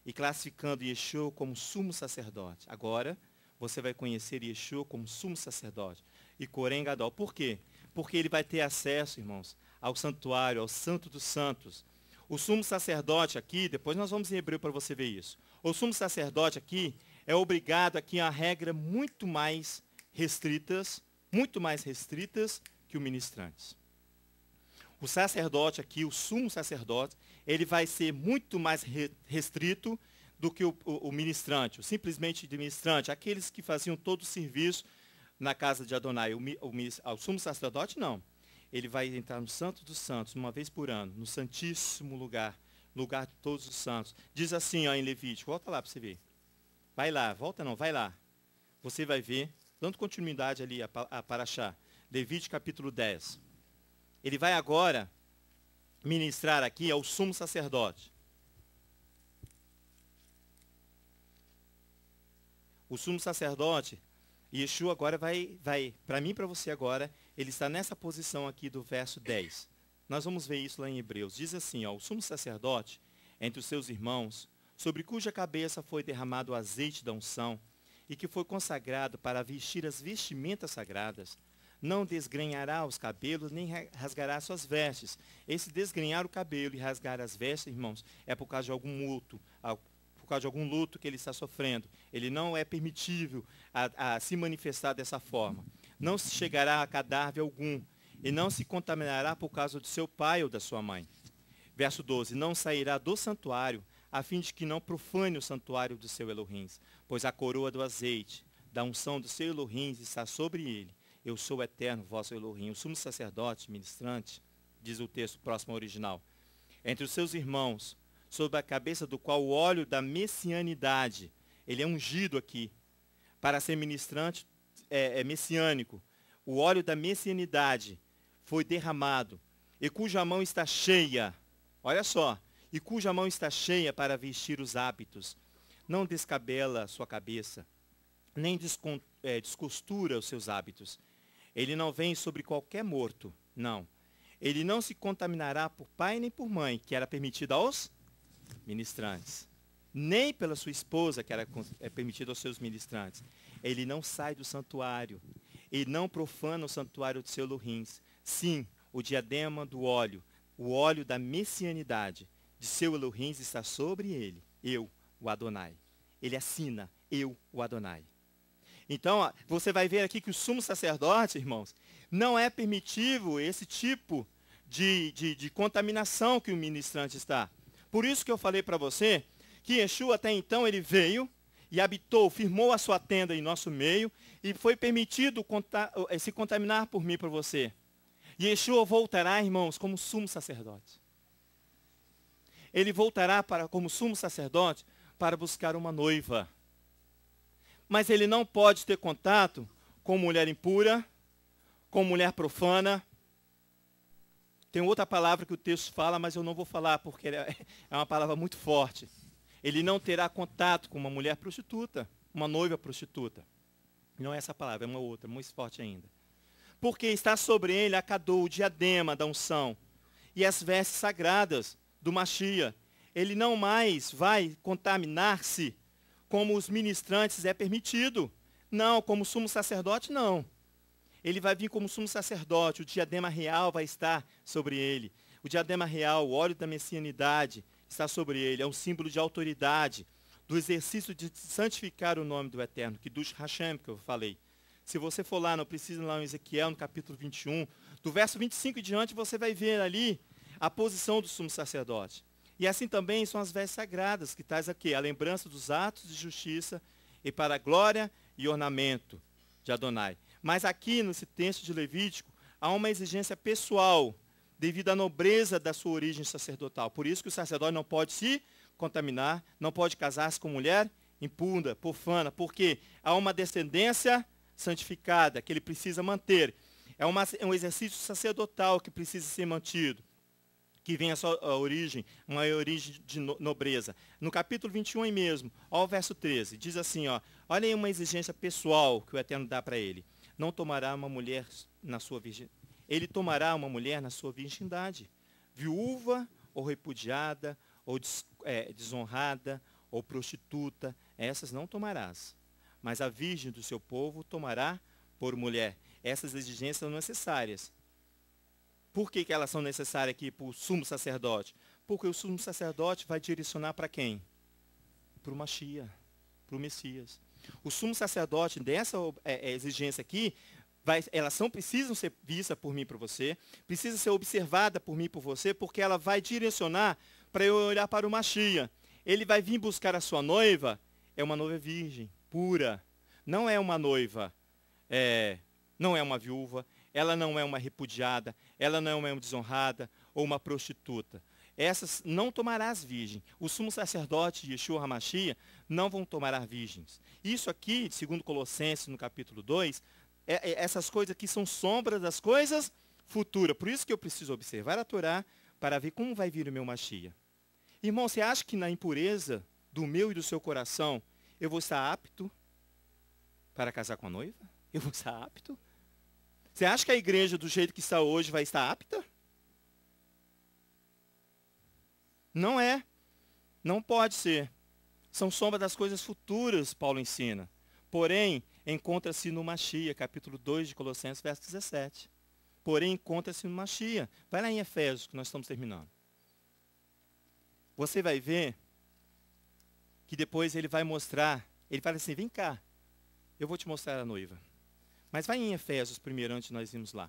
e classificando Yeshua como sumo sacerdote. Agora, você vai conhecer Yeshua como sumo sacerdote. E Corém Gadol. Por quê? Porque ele vai ter acesso, irmãos, ao santuário, ao santo dos santos. O sumo sacerdote aqui, depois nós vamos em Hebreu para você ver isso. O sumo sacerdote aqui é obrigado aqui a regras muito mais restritas que o ministrante. O sacerdote aqui, o sumo sacerdote, ele vai ser muito mais restrito do que o ministrante, simplesmente de ministrante, aqueles que faziam todo o serviço na casa de Adonai. O sumo sacerdote, não. Ele vai entrar no Santo dos Santos, uma vez por ano, no Santíssimo Lugar, lugar de todos os santos. Diz assim, ó, em Levítico, volta lá para você ver. Vai lá, volta não, vai lá. Você vai ver, dando continuidade ali a Paraxá, Levítico capítulo 10. Ele vai agora ministrar aqui ao sumo sacerdote. O sumo sacerdote, Yeshua agora vai para mim e para você agora, ele está nessa posição aqui do verso 10. Nós vamos ver isso lá em Hebreus. Diz assim, ó, o sumo sacerdote, entre os seus irmãos, sobre cuja cabeça foi derramado o azeite da unção, e que foi consagrado para vestir as vestimentas sagradas, não desgrenhará os cabelos, nem rasgará suas vestes. Esse desgrenhar o cabelo e rasgar as vestes, irmãos, é por causa de algum luto que ele está sofrendo. Ele não é permitível a se manifestar dessa forma. Não se chegará a cadáver algum, e não se contaminará por causa do seu pai ou da sua mãe. Verso 12, não sairá do santuário, a fim de que não profane o santuário do seu Elohim, pois a coroa do azeite, da unção do seu Elohim está sobre ele. Eu sou o eterno, vosso Elohim. O sumo sacerdote, ministrante, diz o texto próximo ao original, entre os seus irmãos, sobre a cabeça do qual o óleo da messianidade, ele é ungido aqui, para ser ministrante messiânico. O óleo da messianidade foi derramado, e cuja mão está cheia, olha só, e cuja mão está cheia para vestir os hábitos. Não descabela a sua cabeça, nem descostura os seus hábitos. Ele não vem sobre qualquer morto, não. Ele não se contaminará por pai nem por mãe, que era permitido aos ministrantes, nem pela sua esposa, que era permitido aos seus ministrantes. Ele não sai do santuário, ele não profana o santuário do seu Elohim. Sim, o diadema do óleo, o óleo da messianidade de seu Elohim está sobre ele, eu, o Adonai. Ele assina, eu, o Adonai. Então, você vai ver aqui que o sumo sacerdote, irmãos, não é permitido esse tipo de contaminação que o ministrante está. Por isso que eu falei para você que Yeshua até então ele veio e habitou, firmou a sua tenda em nosso meio e foi permitido se contaminar por mim e por você. E Yeshua voltará, irmãos, como sumo sacerdote. Ele voltará como sumo sacerdote para buscar uma noiva. Mas ele não pode ter contato com mulher impura, com mulher profana. Tem outra palavra que o texto fala, mas eu não vou falar, porque é uma palavra muito forte. Ele não terá contato com uma mulher prostituta, uma noiva prostituta. Não é essa palavra, é uma outra, muito forte ainda. Porque está sobre ele a cadô, o diadema da unção, e as vestes sagradas do Machia. Ele não mais vai contaminar-se como os ministrantes é permitido. Não, como sumo sacerdote, não. Ele vai vir como sumo sacerdote, o diadema real vai estar sobre ele. O diadema real, o óleo da messianidade, está sobre ele. É um símbolo de autoridade, do exercício de santificar o nome do Eterno, que dos Hashem, que eu falei. Se você for lá, não precisa ir lá em Ezequiel, no capítulo 21, do verso 25 em diante, você vai ver ali a posição do sumo sacerdote. E assim também são as vestes sagradas, que traz aqui a lembrança dos atos de justiça e para a glória e ornamento de Adonai. Mas aqui, nesse texto de Levítico, há uma exigência pessoal devido à nobreza da sua origem sacerdotal. Por isso que o sacerdote não pode se contaminar, não pode casar-se com mulher impunda, profana, porque há uma descendência santificada que ele precisa manter. É um exercício sacerdotal que precisa ser mantido, que vem a sua origem, uma origem de nobreza. No capítulo 21 aí mesmo, ao verso 13, diz assim, ó, olha aí uma exigência pessoal que o Eterno dá para ele. Não tomará uma mulher na sua virgindade. Ele tomará uma mulher na sua virgindade, viúva ou repudiada, ou desonrada, ou prostituta, essas não tomarás. Mas a virgem do seu povo tomará por mulher. Essas exigências são necessárias. Por que elas são necessárias aqui para o sumo sacerdote? Porque o sumo sacerdote vai direcionar para quem? Para o Mashiach, para o Messias. O sumo sacerdote, dessa exigência aqui, precisam ser vistas por mim e por você, precisam ser observadas por mim e por você, porque ela vai direcionar para eu olhar para o Mashiach. Ele vai vir buscar a sua noiva, é uma noiva virgem, pura. Não é uma noiva, não é uma viúva, ela não é uma repudiada, ela não é uma desonrada ou uma prostituta. Essas não tomarás virgem. O sumo sacerdote de Yeshua HaMashiach não vão tomar virgens. Isso aqui, segundo Colossenses, no capítulo 2, essas coisas aqui são sombras das coisas futuras. Por isso que eu preciso observar a Torá para ver como vai vir o meu Mashiach. Irmão, você acha que na impureza do meu e do seu coração eu vou estar apto para casar com a noiva? Eu vou estar apto? Você acha que a igreja, do jeito que está hoje, vai estar apta? Não é. Não pode ser. São sombras das coisas futuras, Paulo ensina. Porém, encontra-se no Mashiach, capítulo 2 de Colossenses, verso 17. Porém, encontra-se no Mashiach. Vai lá em Efésios, que nós estamos terminando. Você vai ver que depois ele vai mostrar, ele fala assim, vem cá, eu vou te mostrar a noiva. Mas vai em Efésios primeiro, antes de nós irmos lá.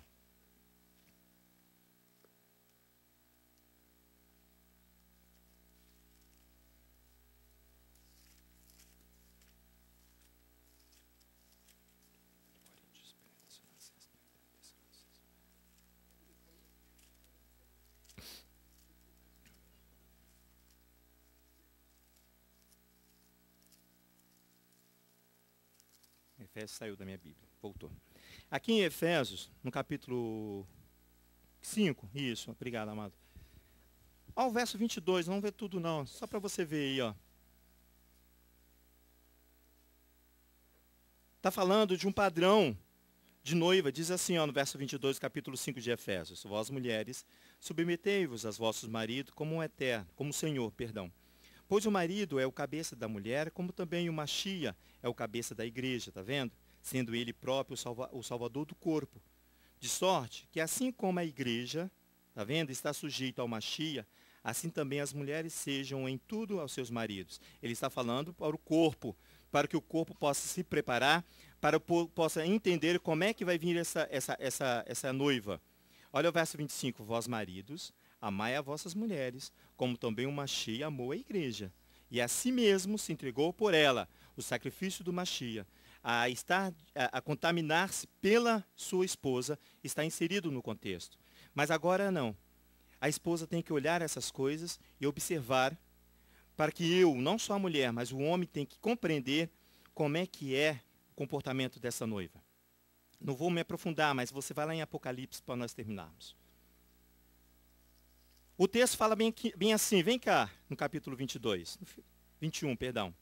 Efésios saiu da minha Bíblia, voltou. Aqui em Efésios, no capítulo 5, isso, obrigado, amado. Ao verso 22, não vamos ver tudo não, só para você ver aí, ó. Está falando de um padrão de noiva, diz assim, ó, no verso 22, capítulo 5 de Efésios. Vós, mulheres, submetei-vos aos vossos maridos como um eterno, como o Senhor, perdão. Pois o marido é o cabeça da mulher, como também o Mashiach é o cabeça da igreja, tá vendo? Sendo ele próprio o salvador do corpo. De sorte que assim como a igreja, tá vendo, está sujeita ao Mashiach, assim também as mulheres sejam em tudo aos seus maridos. Ele está falando para o corpo, para que o corpo possa se preparar, para que possa entender como é que vai vir essa noiva. Olha o verso 25, vós maridos, amai as vossas mulheres, como também o Mashiach amou a igreja, e a si mesmo se entregou por ela, o sacrifício do Mashiach, a contaminar-se pela sua esposa, está inserido no contexto. Mas agora não. A esposa tem que olhar essas coisas e observar, para que eu, não só a mulher, mas o homem tem que compreender como é que é o comportamento dessa noiva. Não vou me aprofundar, mas você vai lá em Apocalipse para nós terminarmos. O texto fala bem assim, vem cá, no capítulo 21, perdão.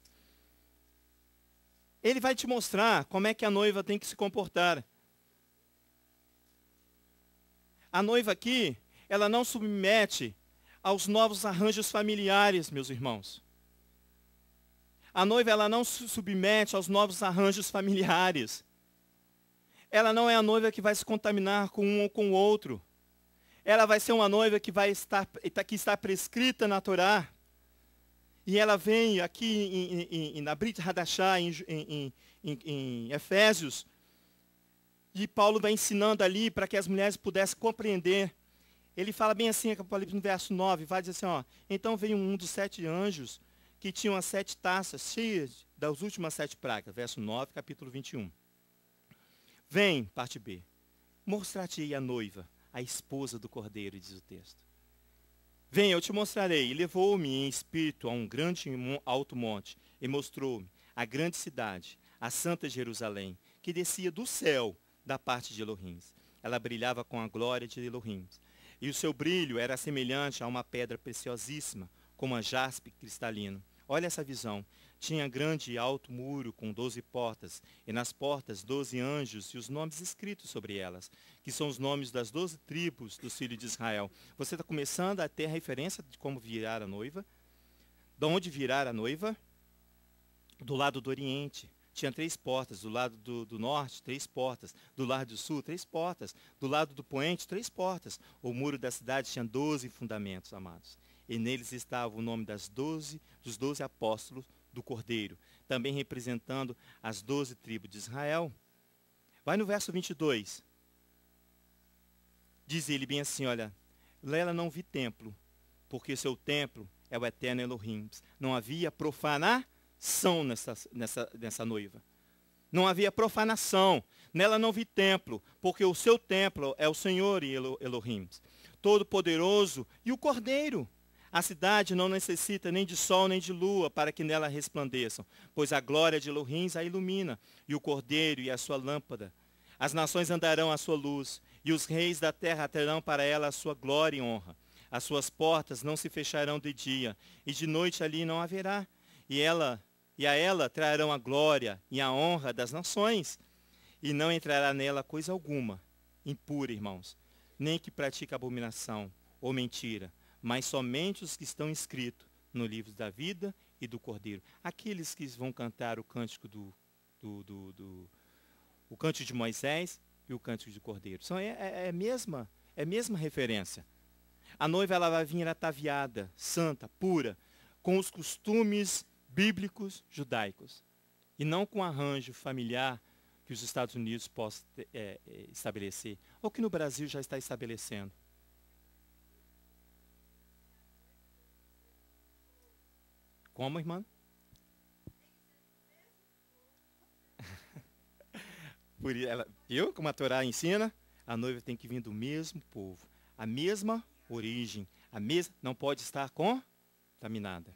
Ele vai te mostrar como é que a noiva tem que se comportar. A noiva aqui, ela não submete aos novos arranjos familiares, meus irmãos. A noiva, ela não se submete aos novos arranjos familiares. Ela não é a noiva que vai se contaminar com um ou com o outro. Ela vai ser uma noiva que está prescrita na Torá. E ela vem aqui na Brit Hadashah, em Efésios, e Paulo vai ensinando ali para que as mulheres pudessem compreender. Ele fala bem assim, no verso 9, vai dizer assim, ó, então veio um dos 7 anjos que tinham as 7 taças cheias das últimas 7 pragas. Verso 9, capítulo 21. Vem, parte B. Mostrar-te-ei a noiva, a esposa do cordeiro, diz o texto. Venha, eu te mostrarei. E levou-me em espírito a um grande alto monte, e mostrou-me a grande cidade, a santa Jerusalém, que descia do céu da parte de Elohim. Ela brilhava com a glória de Elohim. E o seu brilho era semelhante a uma pedra preciosíssima, como a jaspe cristalino. Olha essa visão. Tinha grande e alto muro com 12 portas, e nas portas 12 anjos e os nomes escritos sobre elas, que são os nomes das 12 tribos dos filhos de Israel. Você está começando a ter a referência de como virar a noiva? De onde virar a noiva? Do lado do Oriente. Tinha 3 portas. Do lado do norte, 3 portas. Do lado do sul, 3 portas. Do lado do poente, 3 portas. O muro da cidade tinha 12 fundamentos, amados. E neles estava o nome dos 12 apóstolos do Cordeiro, também representando as 12 tribos de Israel. Vai no verso 22. Diz ele bem assim, olha, nela não vi templo, porque seu templo é o eterno Elohim. Não havia profanação nessa noiva. Não havia profanação. Nela não vi templo, porque o seu templo é o Senhor e Elohim, Todo-Poderoso e o Cordeiro. A cidade não necessita nem de sol nem de lua para que nela resplandeçam, pois a glória de Elohim a ilumina, e o Cordeiro e a sua lâmpada. As nações andarão à sua luz, e os reis da terra terão para ela a sua glória e honra. As suas portas não se fecharão de dia, e de noite ali não haverá. E a ela trarão a glória e a honra das nações, e não entrará nela coisa alguma, impura, irmãos, nem que pratique abominação ou mentira, mas somente os que estão inscritos no livro da vida e do Cordeiro. Aqueles que vão cantar o cântico o cântico de Moisés e o cântico do Cordeiro. É a mesma referência. A noiva ela vai vir ataviada, santa, pura, com os costumes bíblicos judaicos, e não com arranjo familiar que os Estados Unidos possam estabelecer, ou que no Brasil já está estabelecendo. Como, irmã? Por ela, viu como a Torá ensina? A noiva tem que vir do mesmo povo, a mesma origem, não pode estar contaminada.